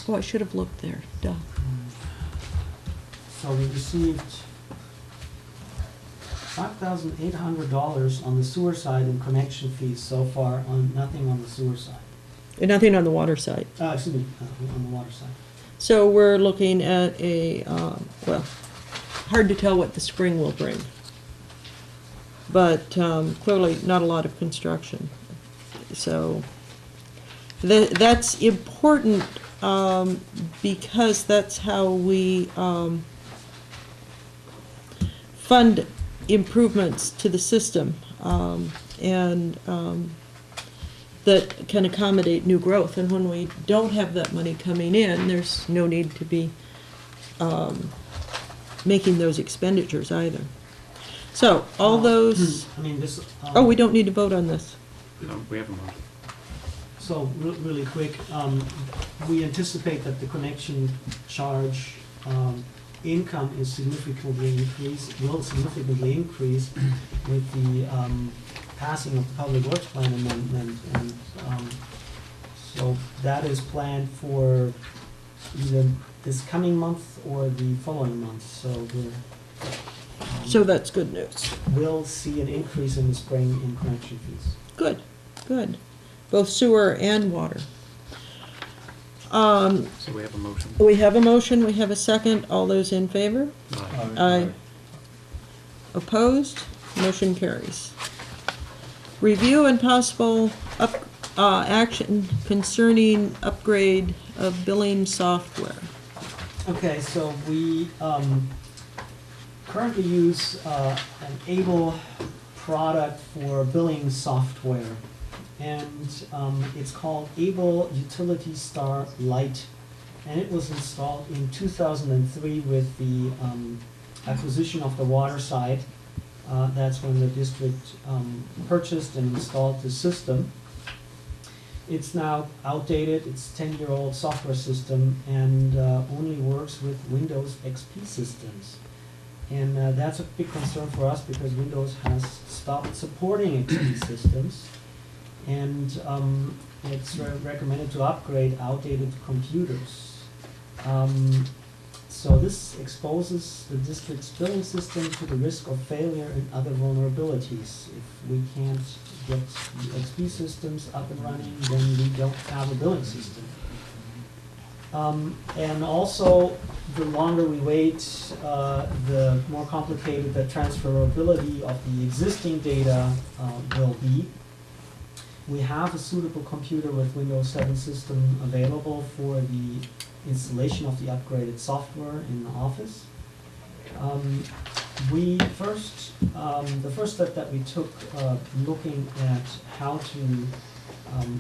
oh, I should have looked there, duh. So we received $5,800 on the sewer side in connection fees so far, nothing on the sewer side. And nothing on the water side. Excuse me, on the water side. So we're looking at well, hard to tell what the spring will bring. But clearly not a lot of construction. So that's important because that's how we fund improvements to the system and that can accommodate new growth. And when we don't have that money coming in, there's no need to be making those expenditures either. So all those, I mean, this. oh, we don't need to vote on this. No, we haven't moved. So really quick, we anticipate that the connection charge income is significantly will significantly increase with the passing of the Public Works Plan amendment. And so that is planned for either this coming month or the following month. So So that's good news. we'll see an increase in the spring in connection fees. Good, good. Both sewer and water. So we have a motion. We have a motion, we have a second. All those in favor? Aye. Opposed? Motion carries. Review and possible action concerning upgrade of billing software. Okay, so we currently use an Able product for billing software. And it's called Able Utility Star Lite. And it was installed in 2003 with the acquisition of the water side. That's when the district purchased and installed the system. It's now outdated, it's a 10-year-old software system and only works with Windows XP systems. And that's a big concern for us because Windows has stopped supporting XP systems. And it's recommended to upgrade outdated computers. So this exposes the district's billing system to the risk of failure and other vulnerabilities. If we can't get the XP systems up and running, then we don't have a billing system. And also, the longer we wait, the more complicated the transferability of the existing data will be. We have a suitable computer with Windows 7 system available for the installation of the upgraded software in the office. The first step that we took looking at how to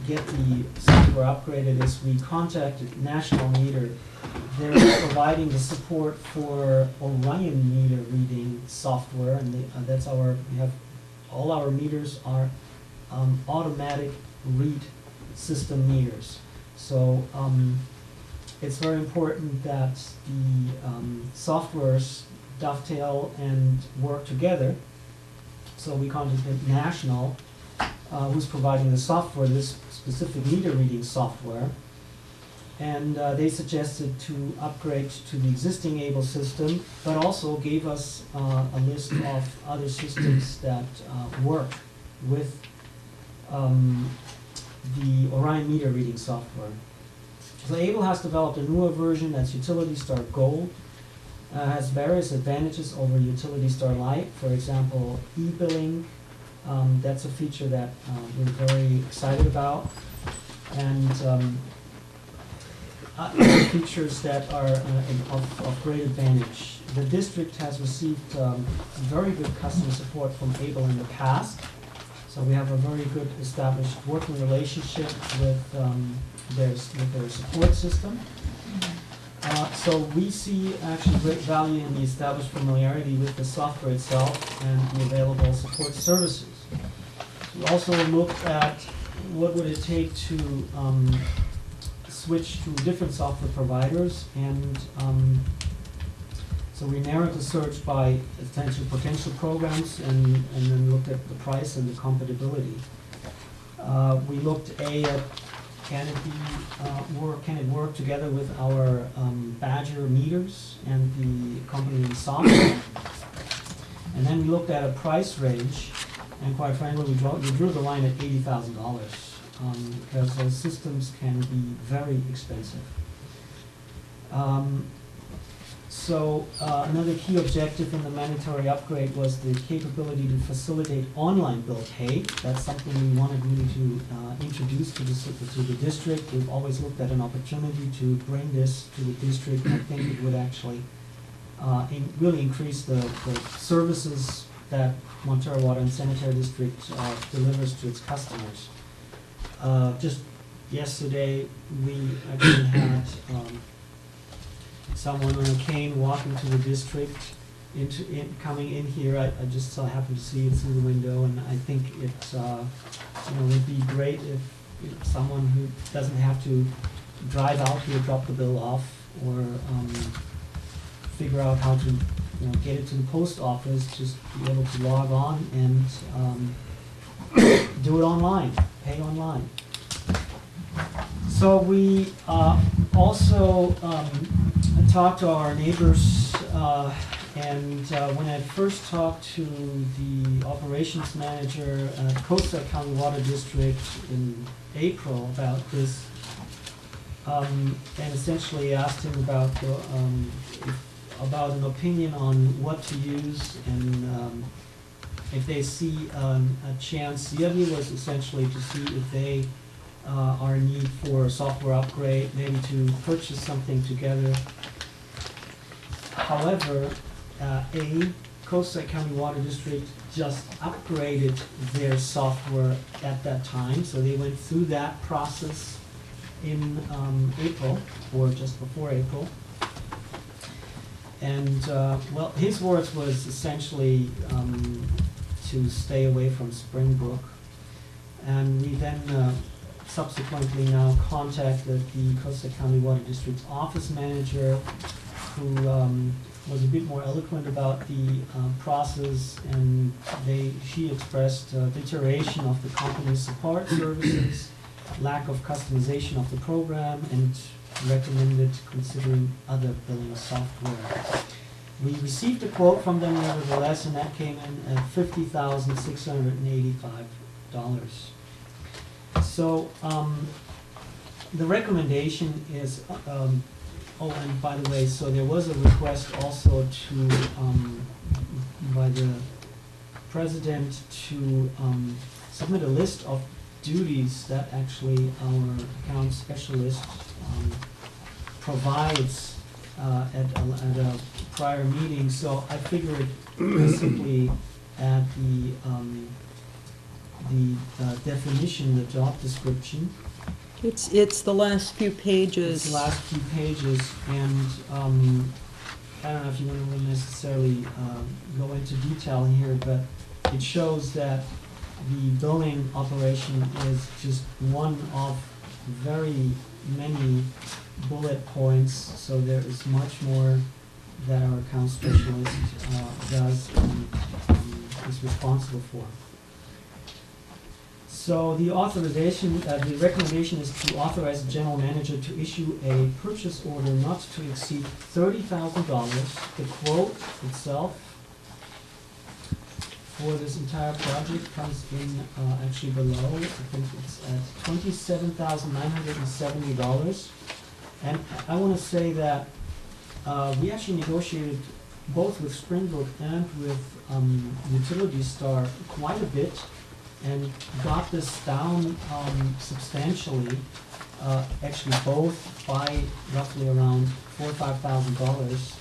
get the software upgraded is we contacted National Meter. They're providing the support for Orion meter reading software, and all our meters are automatic read system meters. So it's very important that the softwares dovetail and work together. So we contacted National, who's providing the software, this specific meter reading software. And they suggested to upgrade to the existing Able system, but also gave us a list of other systems that work with the Orion meter reading software. So Able has developed a newer version that's Utility Star Gold. Has various advantages over Utility Star Lite. For example, e-billing. That's a feature that we're very excited about. And other features that are of great advantage. The district has received very good customer support from Able in the past. So we have a very good established working relationship with their support system. So we see actually great value in the established familiarity with the software itself and the available support services. We also looked at what would it take to switch to different software providers, and so we narrowed the search by potential programs and then looked at the price and the compatibility. We looked at can it work together with our Badger meters and the accompanying software. And then we looked at a price range, and quite frankly, we drew the line at $80,000 because those systems can be very expensive. So another key objective in the mandatory upgrade was the capability to facilitate online bill pay. That's something we wanted really to introduce to the district. We've always looked at an opportunity to bring this to the district. I think it would actually really increase the services that Montara Water and Sanitary District delivers to its customers. Just yesterday, we actually had someone on a cane walking to the district, coming in here. I just happened to see it through the window, and I think it would be great if someone who doesn't have to drive out here, drop the bill off, or figure out how to, get it to the post office, just be able to log on and do it online, pay online. So we also talked to our neighbors, and when I first talked to the operations manager at Costa County Water District in April about this, and essentially asked him about an opinion on what to use and if they see a chance. The idea was essentially to see if they are in need for a software upgrade, maybe to purchase something together. However, Costa County Water District just upgraded their software at that time, so they went through that process in April, or just before April. And, well, his words was essentially to stay away from Springbrook. And we then subsequently now contacted the Costa County Water District's office manager, who was a bit more eloquent about the process, and she expressed deterioration of the company's support services, lack of customization of the program, and recommended considering other billing software. We received a quote from them nevertheless, and that came in at $50,685. So the recommendation is, oh, and by the way, so there was a request also to, by the president to submit a list of duties that actually our account specialist provides at a prior meeting. So I figured simply add the definition, the job description. It's the last few pages. It's the last few pages, and I don't know if you want to necessarily go into detail here, but it shows that the billing operation is just one of very many bullet points, so there is much more that our account specialist does and is responsible for. So the authorization, the recommendation is to authorize the general manager to issue a purchase order not to exceed $30,000. The quote itself for this entire project comes in actually below. I think it's at $27,970. And I want to say that we actually negotiated both with Springbrook and with Utility Star quite a bit, and got this down substantially, actually both by roughly around $4,000 or $5,000.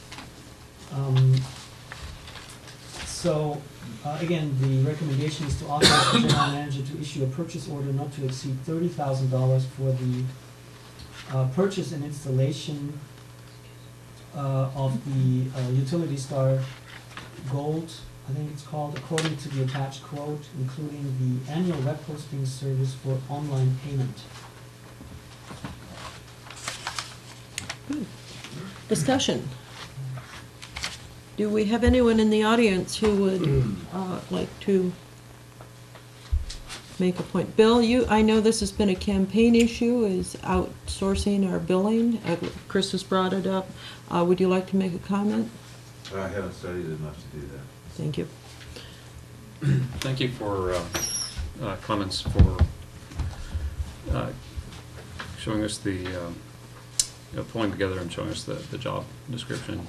So again, the recommendation is to authorize the general manager to issue a purchase order not to exceed $30,000 for the purchase and installation of the Utility Star Gold, I think it's called, according to the attached quote, including the annual web hosting service for online payment. Good. Discussion. Do we have anyone in the audience who would like to make a point? Bill, I know this has been a campaign issue, is outsourcing our billing. Chris has brought it up. Would you like to make a comment? I haven't studied enough to do that. Thank you. Thank you for Clemens for showing us the pulling together and showing us the job description.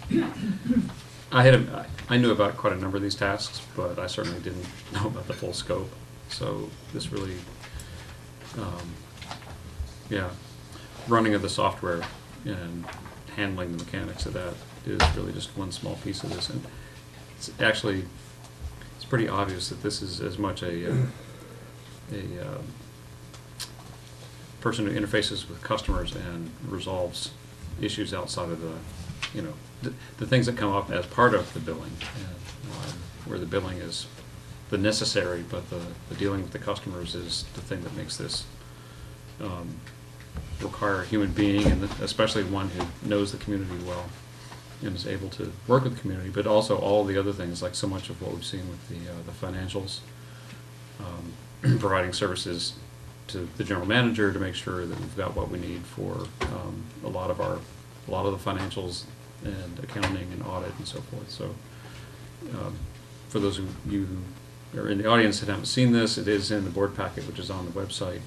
I knew about quite a number of these tasks, but I certainly didn't know about the full scope. So this really, running of the software and handling the mechanics of that is really just one small piece of this. And it's actually, it's pretty obvious that this is as much a person who interfaces with customers and resolves issues outside of the things that come up as part of the billing, and, where the billing is the necessary, but the dealing with the customers is the thing that makes this require a human being, and especially one who knows the community well. and is able to work with the community, but also all the other things, like so much of what we've seen with the financials, providing services to the general manager to make sure that we've got what we need for a lot of the financials and accounting and audit and so forth. So for those of you who are in the audience that haven't seen this, it is in the board packet, which is on the website,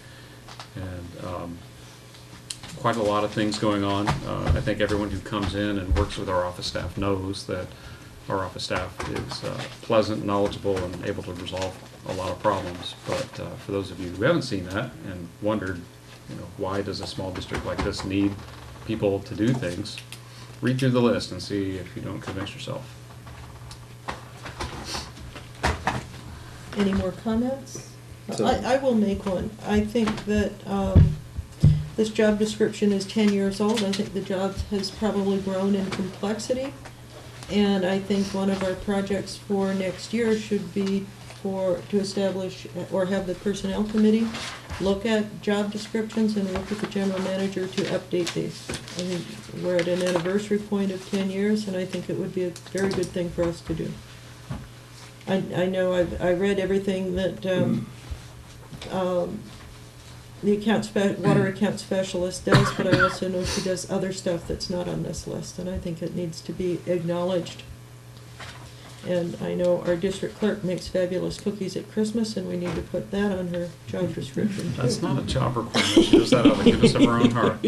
and quite a lot of things going on. I think everyone who comes in and works with our office staff knows that our office staff is pleasant, knowledgeable, and able to resolve a lot of problems. But for those of you who haven't seen that and wondered, why does a small district like this need people to do things, read through the list and see if you don't convince yourself. Any more comments? So- I will make one. I think that this job description is 10 years old. I think the job has probably grown in complexity. And I think one of our projects for next year should be to establish or have the personnel committee look at job descriptions and work with the general manager to update these. I think we're at an anniversary point of 10 years, and I think it would be a very good thing for us to do. I know I read everything that the water account specialist does, but I also know she does other stuff that's not on this list, and I think it needs to be acknowledged. And I know our district clerk makes fabulous cookies at Christmas, and we need to put that on her job description too. That's not a job requirement. She does that out of the goodness of her own heart.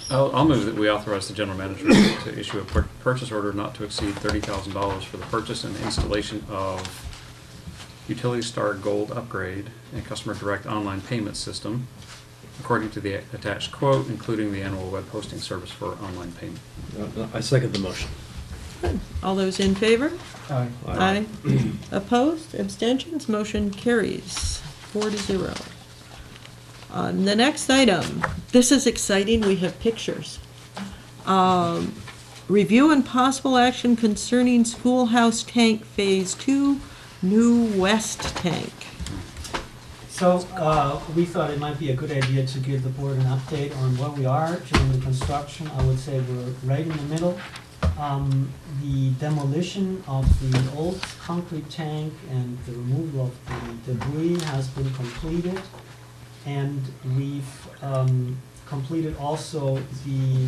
I'll move that we authorize the general manager to issue a purchase order not to exceed $30,000 for the purchase and installation of Utility Star Gold upgrade and customer direct online payment system, according to the attached quote, including the annual web hosting service for online payment. I second the motion. Good. All those in favor? Aye. Aye. Opposed? Abstentions? Motion carries 4-0. On the next item, this is exciting, we have pictures. Review and possible action concerning schoolhouse tank phase 2, new west tank. So, we thought it might be a good idea to give the board an update on where we are during the construction. I would say we're right in the middle. The demolition of the old concrete tank and the removal of the debris has been completed. And we've completed also the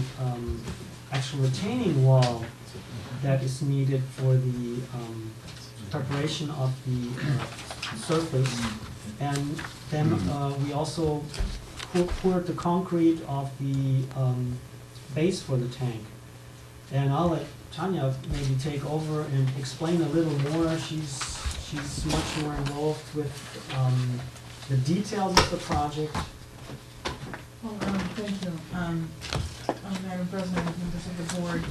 actual retaining wall that is needed for the preparation of the surface. And then we also poured the concrete of the base for the tank. And I'll let Tanya maybe take over and explain a little more. She's much more involved with the details of the project. Well, thank you. Madam President, members of the board.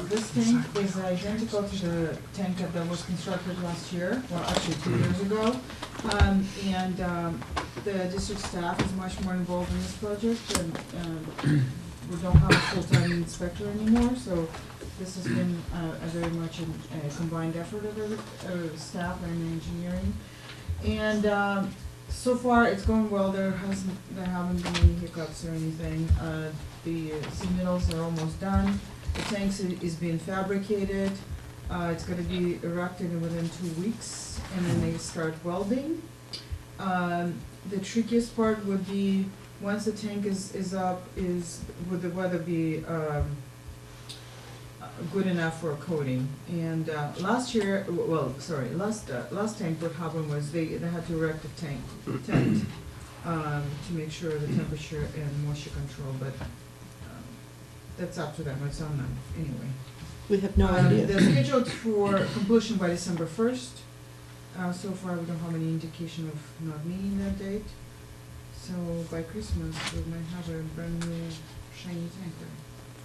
This tank is identical to the tank that was constructed last year, well, actually 2 years ago. And the district staff is much more involved in this project, and we don't have a full-time inspector anymore, so this has been a very much a combined effort of staff and engineering. And so far, it's going well. There haven't been any hiccups or anything. The submittals are almost done. The tank is being fabricated. It's going to be erected within 2 weeks, and then they start welding. The trickiest part would be once the tank is up, would the weather be good enough for coating? And last year, last tank, what happened was they had to erect a tent to make sure the temperature and moisture control, but that's up to them, it's on them, anyway. We have no idea. They're scheduled for completion by December 1st. So far, we don't have any indication of not meeting that date. So by Christmas, we might have a brand new shiny tank there.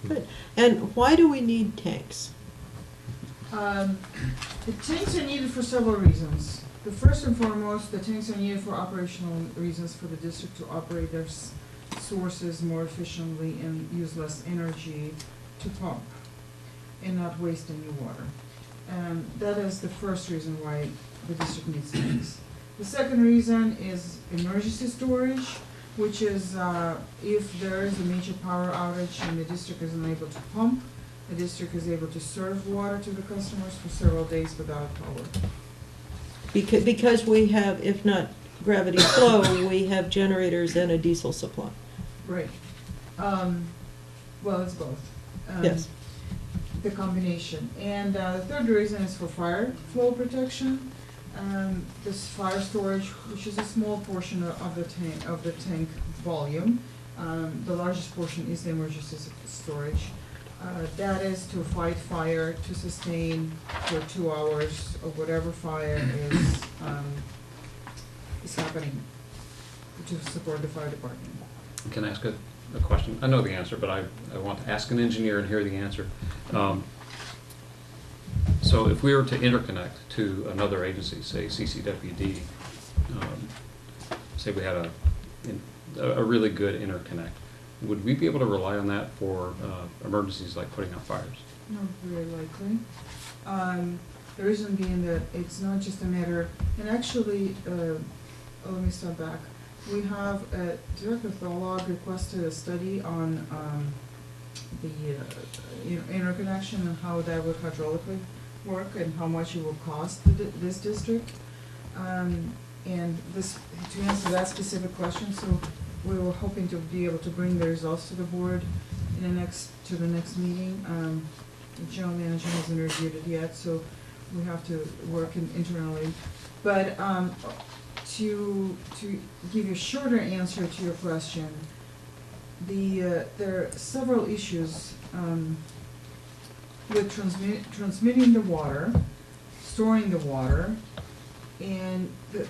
Good. And why do we need tanks? The tanks are needed for several reasons. The first and foremost, the tanks are needed for operational reasons for the district to operate their sources more efficiently and use less energy to pump and not waste any water. And that is the first reason why the district needs tanks. The second reason is emergency storage, which is if there is a major power outage and the district is unable to pump, the district is able to serve water to the customers for several days without power. Because we have, if not gravity flow, we have generators and a diesel supply. Right. Well, it's both. Yes. The combination. And the third reason is for fire flow protection. This fire storage, which is a small portion of the tank volume. The largest portion is the emergency storage. That is to fight fire, to sustain for 2 hours of whatever fire is happening, to support the fire department. Can I ask a question? I know the answer, but I want to ask an engineer and hear the answer. So if we were to interconnect to another agency, say CCWD, say we had a really good interconnect, would we be able to rely on that for emergencies like putting out fires? Not very likely. The reason being that it's not just a matter, and actually, let me step back. We have, Director Thorlog requested a study on the interconnection and how that would hydraulically work and how much it will cost this district. And this, to answer that specific question, so we were hoping to be able to bring the results to the board in the next meeting. The general manager hasn't reviewed it yet, so we have to work internally. But to give you a shorter answer to your question, there are several issues with transmitting the water, storing the water, and the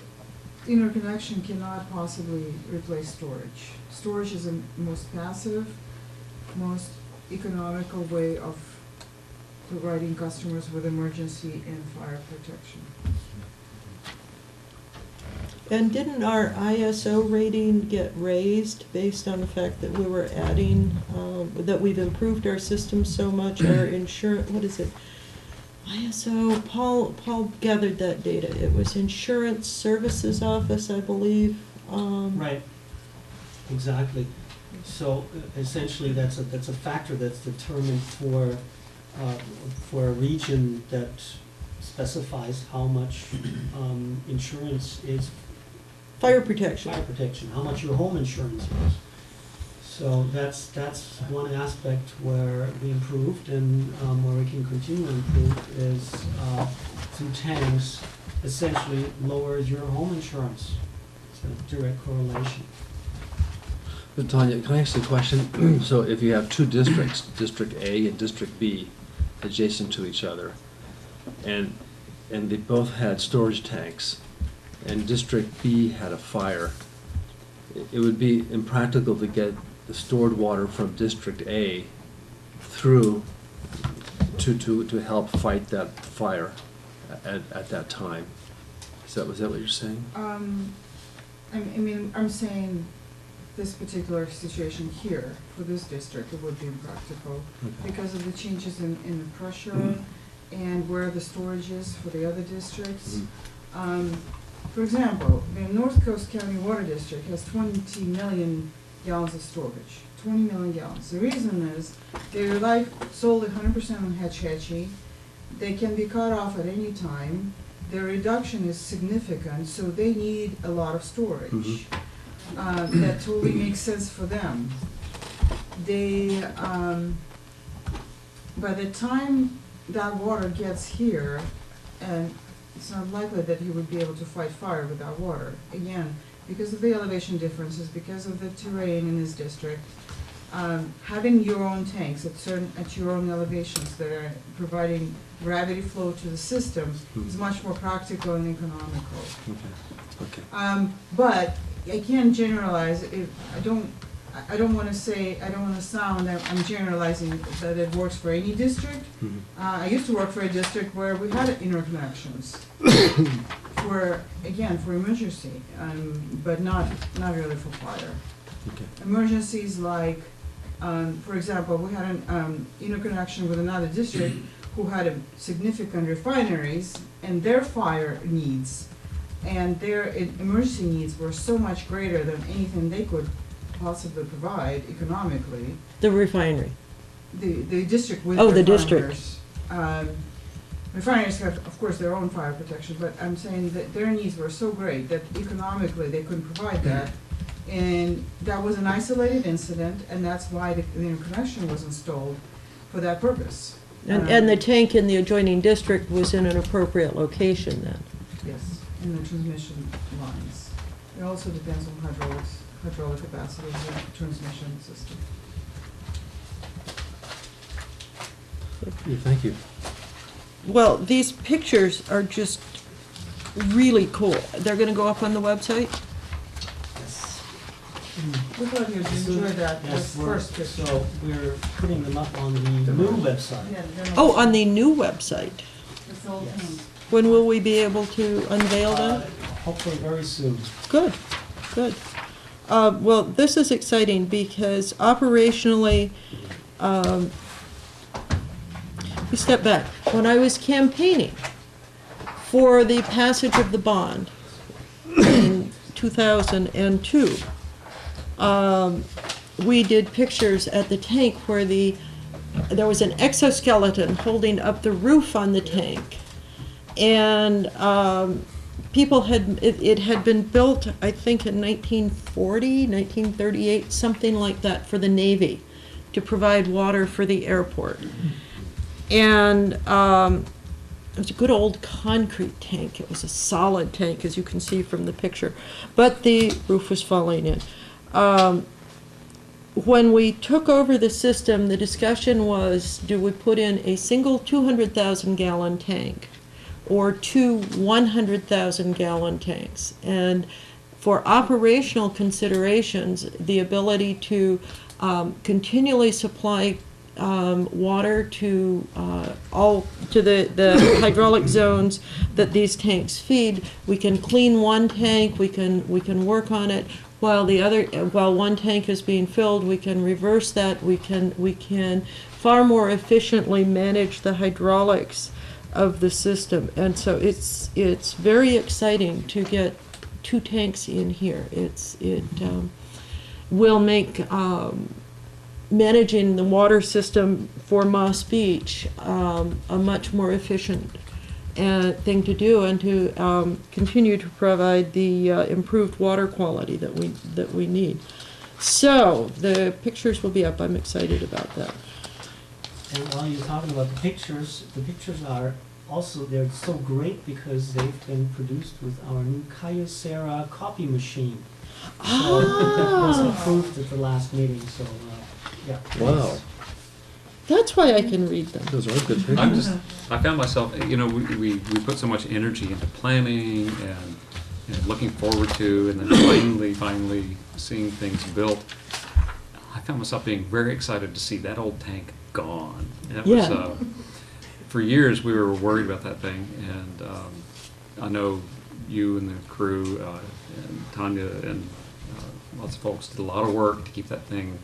interconnection cannot possibly replace storage. Storage is the most passive, most economical way of providing customers with emergency and fire protection. And didn't our ISO rating get raised based on the fact that we were adding, that we've improved our system so much, our insurance, what is it? ISO, Paul gathered that data. It was Insurance Services Office, I believe. Right, exactly. So essentially, that's a factor that's determined for a region that specifies how much insurance is. Fire protection. Fire protection, how much your home insurance is. So that's one aspect where we improved, and where we can continue to improve is through tanks, essentially lowers your home insurance. It's a direct correlation. But Tanya, can I ask you a question? So if you have two districts, District A and District B, adjacent to each other, and they both had storage tanks, and District B had a fire, it would be impractical to get the stored water from District A through to help fight that fire at that time. Was that what you're saying? I'm saying this particular situation here, for this district, it would be impractical because of the changes in the pressure and where the storage is for the other districts. For example, the North Coast County Water District has 20 million gallons of storage, 20 million gallons. The reason is they rely solely 100% on Hetch Hetchy. They can be cut off at any time. Their reduction is significant, so they need a lot of storage. That totally makes sense for them. They, by the time that water gets here, and it's not likely that you would be able to fight fire without water. Again, because of the elevation differences, because of the terrain in this district, having your own tanks at your own elevations that are providing gravity flow to the system is much more practical and economical. Okay. But I can't generalize. I don't want to sound that I'm generalizing that it works for any district. I used to work for a district where we had interconnections for emergency, but not really for fire. Okay. Emergencies like, for example, we had an interconnection with another district who had a significant refineries, and their fire needs and their emergency needs were so much greater than anything they could possibly provide economically. The refinery. the district with Oh, their the district. firefighters. The firefighters have, of course, their own fire protection, but I'm saying that their needs were so great that economically they couldn't provide that. And that was an isolated incident, and that's why the interconnection was installed for that purpose. And the tank in the adjoining district was in an appropriate location then. Yes, in the transmission lines. It also depends on hydraulic capacity of the transmission system. Yeah, thank you. Well, these pictures are just really cool. They're gonna go up on the website? We thought you'd enjoy that, Yes, this we're, first picture. so we're putting them up on the new website. Yeah, they're not- Oh, on the new website. It's all pink. When will we be able to unveil them? Hopefully very soon. Good, good. Well, this is exciting because operationally, we step back. When I was campaigning for the passage of the bond in 2002, we did pictures at the tank where there was an exoskeleton holding up the roof on the tank. And it had been built, I think, in 1940, 1938, something like that, for the Navy, to provide water for the airport. And it was a good old concrete tank. It was a solid tank, as you can see from the picture. But the roof was falling in. When we took over the system, the discussion was, do we put in a single 200,000 gallon tank or two 100,000 gallon tanks? And for operational considerations, the ability to continually supply water to the hydraulic zones that these tanks feed. We can clean one tank, we can work on it while one tank is being filled. We can reverse that. We can far more efficiently manage the hydraulics of the system. And so it's very exciting to get two tanks in here. It will make managing the water system for Moss Beach a much more efficient thing to do, and to continue to provide the improved water quality that we need. So the pictures will be up. I'm excited about that. And while you're talking about the pictures are also, they're so great because they've been produced with our new Kyocera copy machine. So that was approved at the last meeting, so, yeah. Wow, That's why I can read them. those are good I'm pictures. just, I found myself, we put so much energy into planning and looking forward to, and then finally seeing things built. I found myself being very excited to see that old tank gone. That was, Yeah. for years we were worried about that thing, and I know you and the crew, and Tanya and lots of folks did a lot of work to keep that thing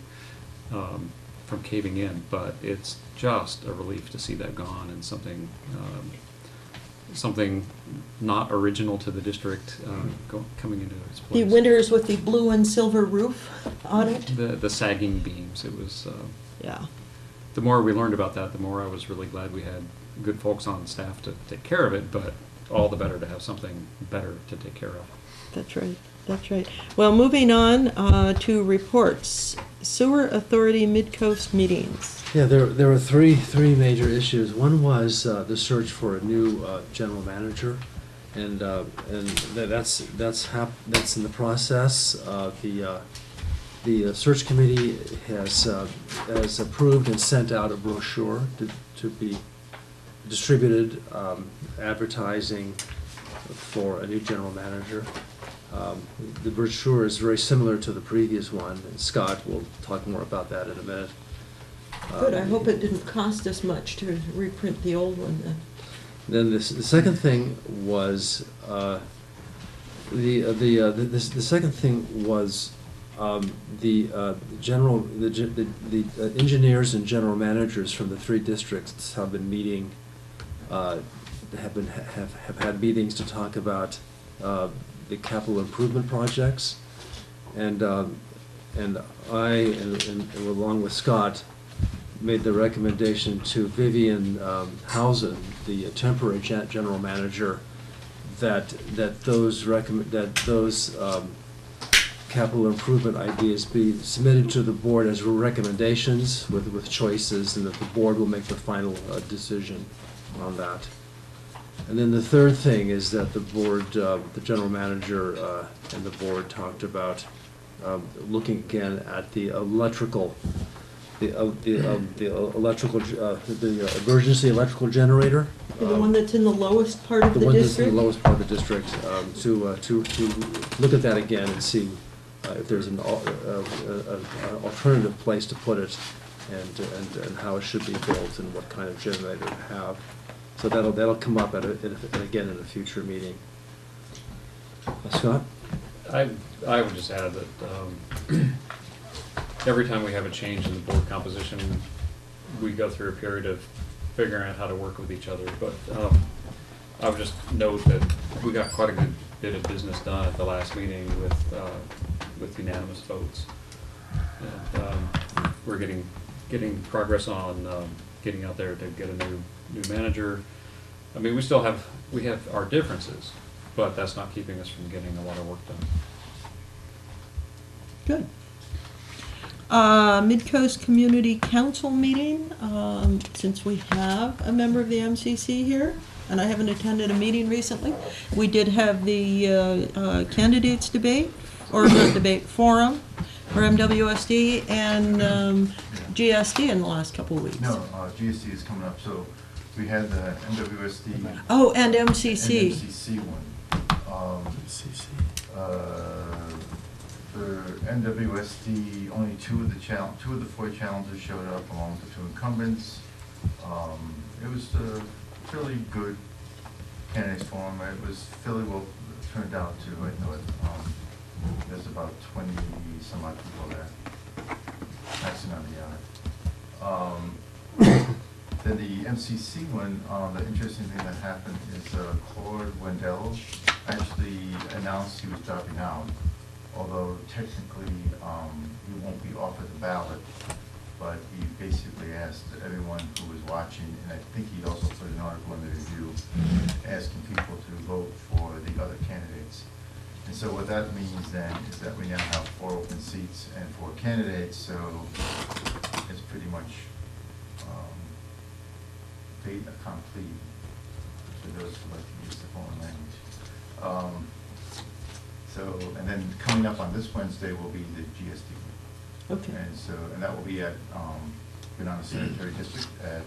from caving in, but it's just a relief to see that gone, and something not original to the district coming into its The place. winters with the blue and silver roof on it. The sagging beams. It was. Yeah. The more we learned about that, the more I was really glad we had good folks on staff to take care of it. But all the better to have something better to take care of. That's right. That's right. Well, moving on to reports. Sewer Authority Mid-Coast meetings. Yeah, there were three major issues. One was the search for a new general manager, and that's in the process. The search committee has approved and sent out a brochure to be distributed, advertising for a new general manager. The brochure is very similar to the previous one, and Scott will talk more about that in a minute. Good. I hope it didn't cost us much to reprint the old one then. Then the second thing was the second thing was the engineers and general managers from the three districts have been meeting, have had meetings to talk about the capital improvement projects, and I, along with Scott, made the recommendation to Vivian Housen, the temporary general manager, that those capital improvement ideas be submitted to the board as recommendations with choices, and that the board will make the final decision on that. And then the third thing is that the board, the general manager and the board talked about looking again at the electrical, the emergency electrical generator. The one that's in the lowest part of the The one that's in district? the lowest part of the district, to look at that again and see if there's an alternative place to put it, and how it should be built and what kind of generator to have. So that'll come up again in a future meeting. Scott? I would just add that every time we have a change in the board composition, we go through a period of figuring out how to work with each other. But I would just note that we got quite a good bit of business done at the last meeting with unanimous votes. And we're getting progress on getting out there to get a new manager. I mean, we have our differences, but that's not keeping us from getting a lot of work done. Good. Mid-Coast Community Council meeting, since we have a member of the MCC here, and I haven't attended a meeting recently, we did have the candidates debate, or not debate, forum for MWSD and GSD in the last couple of weeks. No, GSD is coming up, so we had the MWSD. Oh, and MCC. And MCC one. For MWSD, only two of the 4 challengers showed up, along with the 2 incumbents. It was a fairly good candidates forum. It was fairly well turned out too. I thought there's about 20 some odd people there. Actually, not the yard. Then the MCC one, the interesting thing that happened is Claude Wendell actually announced he was dropping out, although technically he won't be off of the ballot, but he basically asked everyone who was watching, and I think he also put an article in the review, asking people to vote for the other candidates. And so what that means then is that we now have 4 open seats and 4 candidates, so it's pretty much fait accompli, for those who like to use the foreign language. And then coming up on this Wednesday will be the GSD. Okay. And that will be at Banana Sanitary District at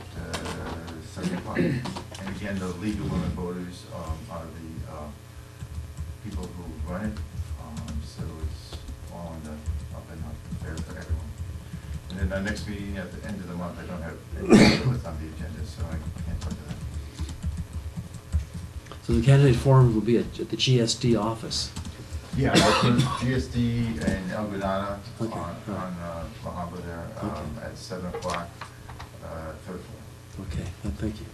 7 o'clock. And again, the League of Women Voters are the people who run it. So it's all in the up and up fair for everyone. And then our next meeting at the end of the month, I don't have anything on the agenda, so I can't talk to that. So the candidate forum will be at the GSD office. Yeah, GSD and El Granada Okay. on Bahama there Okay. at 7 o'clock, 3rd floor. Okay, thank you.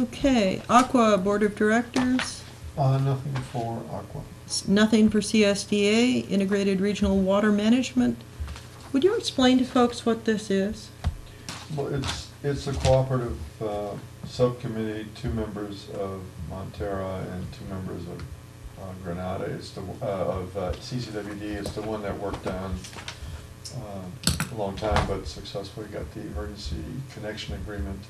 Okay, Aqua Board of Directors, Nothing for Aqua. nothing for CSDA, Integrated Regional Water Management. Would you explain to folks what this is? Well, it's a cooperative subcommittee, 2 members of Montara and 2 members of Granada. It's the of CCWD. It's the one that worked on a long time, but successfully got the emergency connection agreement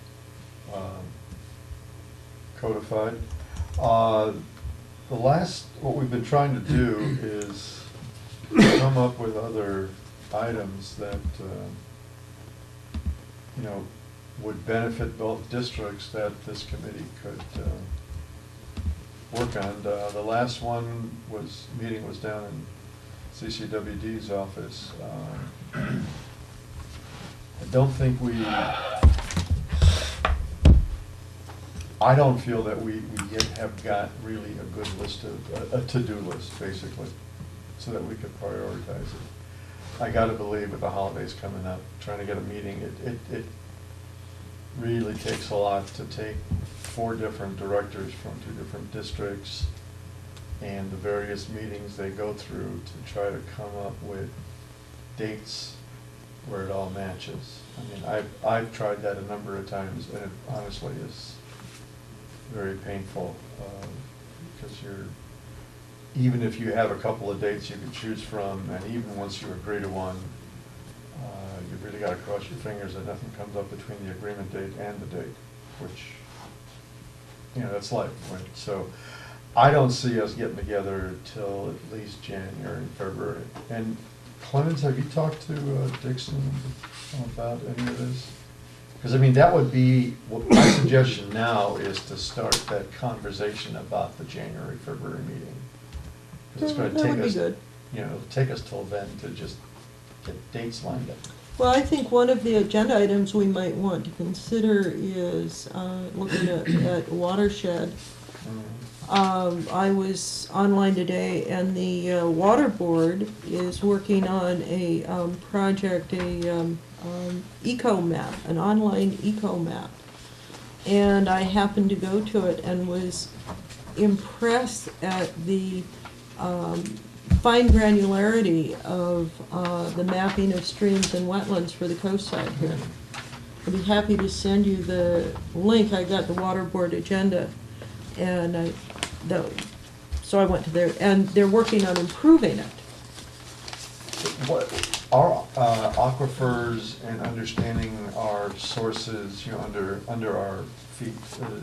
codified. What we've been trying to do is come up with other items that would benefit both districts that this committee could work on. The last meeting was down in CCWD's office. I don't feel that we yet have got really a good list of, a to-do list, basically, so that we could prioritize it. I gotta believe with the holidays coming up, trying to get a meeting, it really takes a lot to take 4 different directors from 2 different districts and the various meetings they go through to try to come up with dates where it all matches. I mean, I've tried that a number of times, and it honestly is very painful, because even if you have a couple of dates you can choose from, and even once you agree to one, you've really got to cross your fingers that nothing comes up between the agreement date and the date, which, that's life, right? So I don't see us getting together till at least January and February. And Clemens, have you talked to Dixon about any of this? Because, I mean, that would be, my suggestion now is to start that conversation about the January, February meeting. 'Cause it's going to That take would be us, good. It'll take us till then to just get dates lined up. Well, I think one of the agenda items we might want to consider is looking at watershed. I was online today, and the water board is working on a project, eco map, an online eco map. And I happened to go to it and was impressed at the fine granularity of the mapping of streams and wetlands for the coast side here. I'd be happy to send you the link. I got the water board agenda, and so I went to there, and they're working on improving it. What, our aquifers and understanding our sources, under our feet,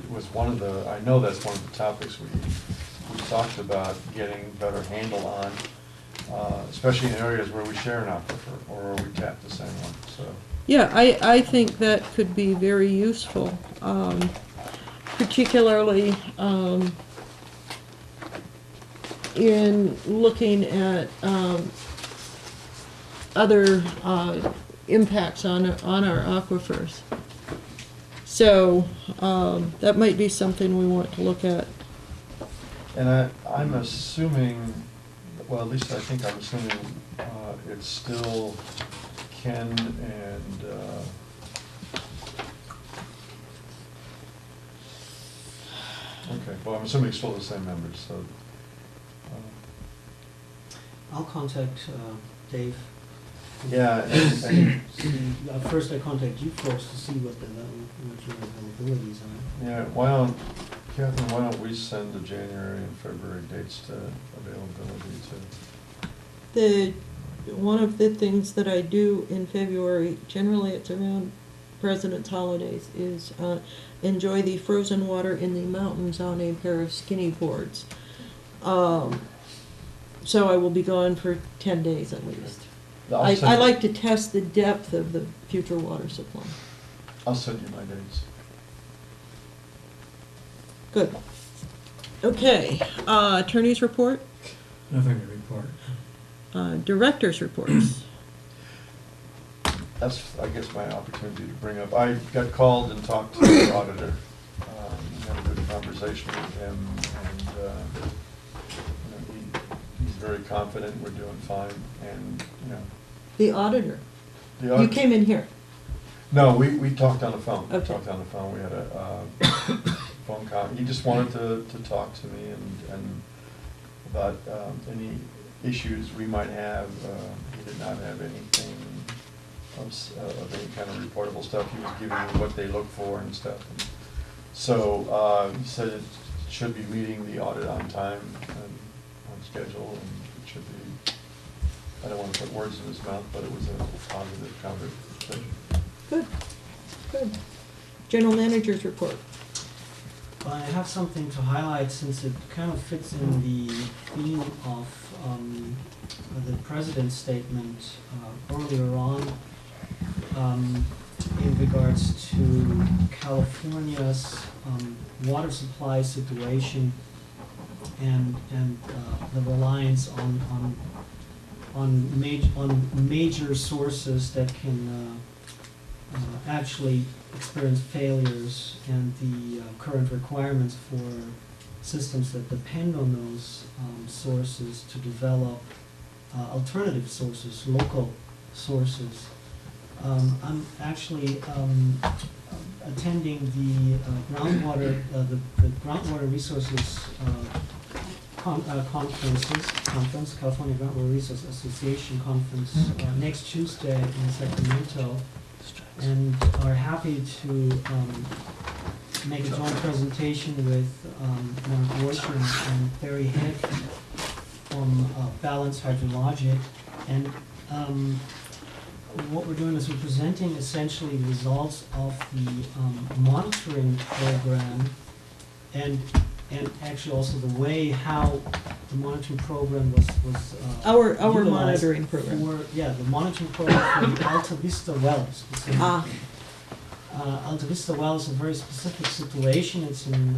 was one of the, I know that's one of the topics we talked about getting better handle on, especially in areas where we share an aquifer or where we tap the same one, so. Yeah, I think that could be very useful, particularly in looking at other impacts on our aquifers. So that might be something we want to look at. And I'm assuming, well, at least I think I'm assuming it's still Ken and okay, well, I'm assuming it's still the same members, so. I'll contact Dave. Yeah, See, first I contact you folks to see what your availabilities are. yeah, Catherine, why don't we send the January and February dates to availability to? One of the things that I do in February, generally it's around President's holidays, is enjoy the frozen water in the mountains on a pair of skinny boards. So I will be gone for 10 days at least. I like to test the depth of the future water supply. I'll send you my dates. Good. Okay, attorney's report, Nothing to report. director's reports. That's, I guess, my opportunity to bring up. I got called and talked to the auditor. Had a good conversation with him, and he's very confident we're doing fine, and, The auditor. the You audit- came in here. No, we talked on the phone. We Okay. talked on the phone. We had a phone call. He just wanted to talk to me and about any issues we might have. He did not have anything of any kind of reportable stuff. He was giving me what they look for and stuff. And so he said it should be meeting the audit on time and on schedule, and it should be, I don't want to put words in his mouth, but it was a positive conversation. Good, good. General manager's report. I have something to highlight since it kind of fits in the theme of the president's statement earlier on in regards to California's water supply situation and the reliance on major sources that can actually experience failures, and the current requirements for systems that depend on those sources to develop alternative sources, local sources. I'm actually attending the groundwater resources conference, California Groundwater Resource Association conference, next Tuesday in Sacramento, and are happy to make a joint presentation with Mark Worsham and Barry Heck from Balance Hydrologic. And what we're doing is we're presenting essentially results of the monitoring program, and actually also the way how the monitoring program was Our utilized monitoring program. the monitoring program for the Alta Vista wells. Alta Vista well is a very specific situation. It's in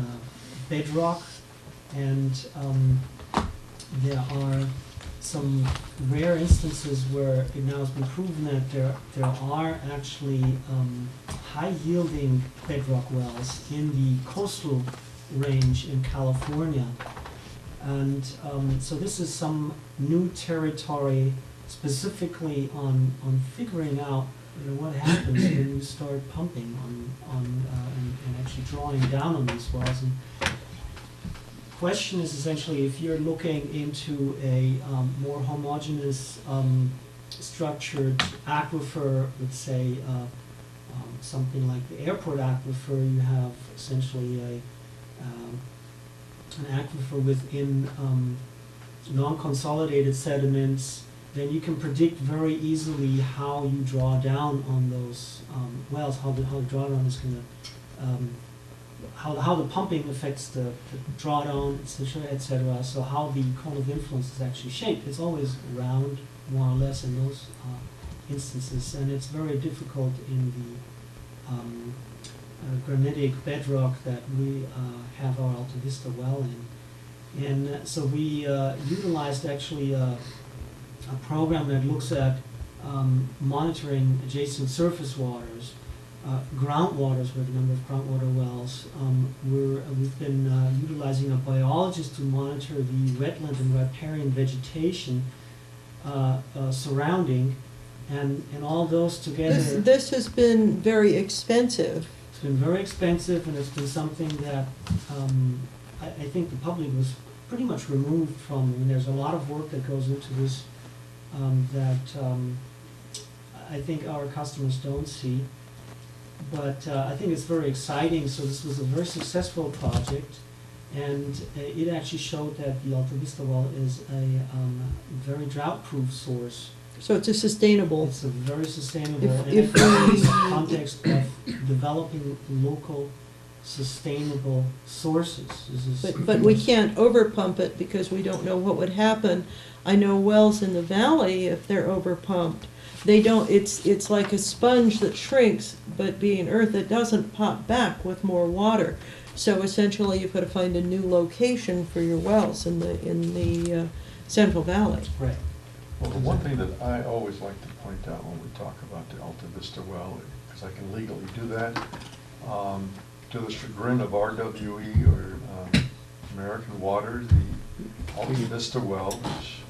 bedrock, and there are some rare instances where it now has been proven that there are actually high-yielding bedrock wells in the coastal range in California. And so this is some new territory specifically on figuring out what happens when you start pumping and actually drawing down on these wells. And question is essentially if you're looking into a more homogeneous structured aquifer, let's say something like the airport aquifer, you have essentially an aquifer within non-consolidated sediments, then you can predict very easily how you draw down on those wells, how the drawdown is going to, how the pumping affects the drawdown, et cetera. So how the cone of influence is actually shaped. It's always round, more or less, in those instances, and it's very difficult in the granitic bedrock that we have our Alta Vista well in. And so we utilized actually a program that looks at monitoring adjacent surface waters, groundwaters with a number of groundwater wells. We've been utilizing a biologist to monitor the wetland and riparian vegetation surrounding, and all those together. This has been very expensive. It's been very expensive, and it's been something that I think the public was pretty much removed from. I mean, there's a lot of work that goes into this that I think our customers don't see. But I think it's very exciting. So this was a very successful project, and it actually showed that the Alta Vista well is a very drought-proof source. So it's a sustainable. It's a very sustainable, and If it's in the context of developing local, sustainable sources. But we can't overpump it because we don't know what would happen. I know wells in the valley, if they're overpumped, they don't, it's like a sponge that shrinks, but being earth, it doesn't pop back with more water. So essentially, you've got to find a new location for your wells in the Central Valley. Right. Well, the one thing that I always like to point out when we talk about the Alta Vista well, because I can legally do that, to the chagrin of RWE or American Water, the Alta Vista well, which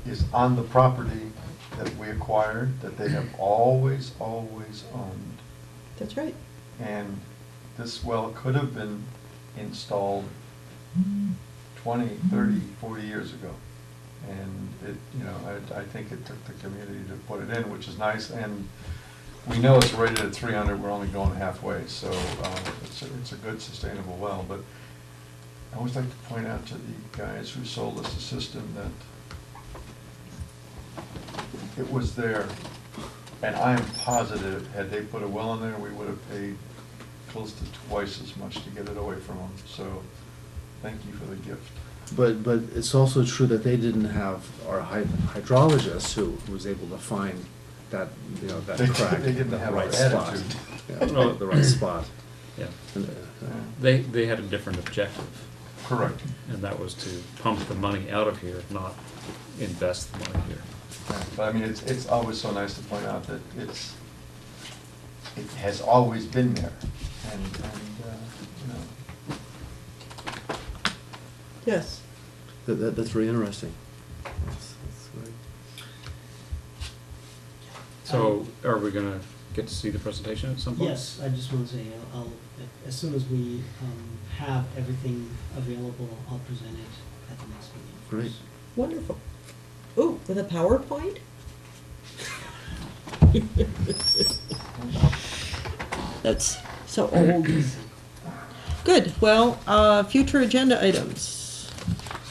is on the property that we acquired, that they have always owned. That's right. And this well could have been installed 20, 30, 40 years ago. And I think it took the community to put it in, which is nice. And we know it's rated at 300. We're only going halfway, so it's a good sustainable well. But I always like to point out to the guys who sold us the system that it was there, and I am positive had they put a well in there, we would have paid close to twice as much to get it away from them. So thank you for the gift. But it's also true that they didn't have our hydrologist who was able to find that, that crack. They didn't the have right our spot. attitude. Yeah, the right spot. Yeah. And, They had a different objective, Correct. and that was to pump the money out of here, not invest the money here. Yeah, but I mean, it's always so nice to point out that it has always been there, and Yes. That's very interesting. That's great. So are we gonna get to see the presentation at some point? Yes, I just want to say, I'll, as soon as we have everything available, I'll present it at the next meeting. Great. Wonderful. Ooh, with a PowerPoint? That's so old. Good, well, future agenda items.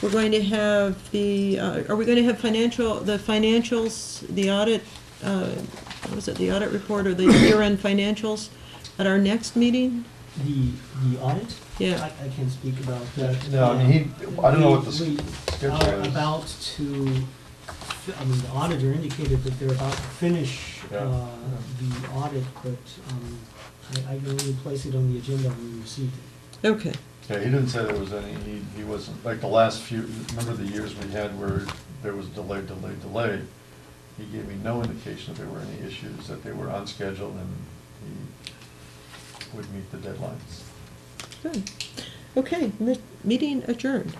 We're going to have the, are we going to have the financials, the audit, what was it, the audit report or the year-end financials at our next meeting? The audit? Yeah. I can't speak about that. No, I mean, I don't know what the We schedule are is. about to, I mean, the auditor indicated that they're about to finish Yeah. the audit, but I can only place it on the agenda when we receive it. Okay, Yeah, he didn't say there was any, he wasn't, like the last few, remember the years we had where there was delay? He gave me no indication that there were any issues, that they were on schedule and he would meet the deadlines. good. Okay, meeting adjourned.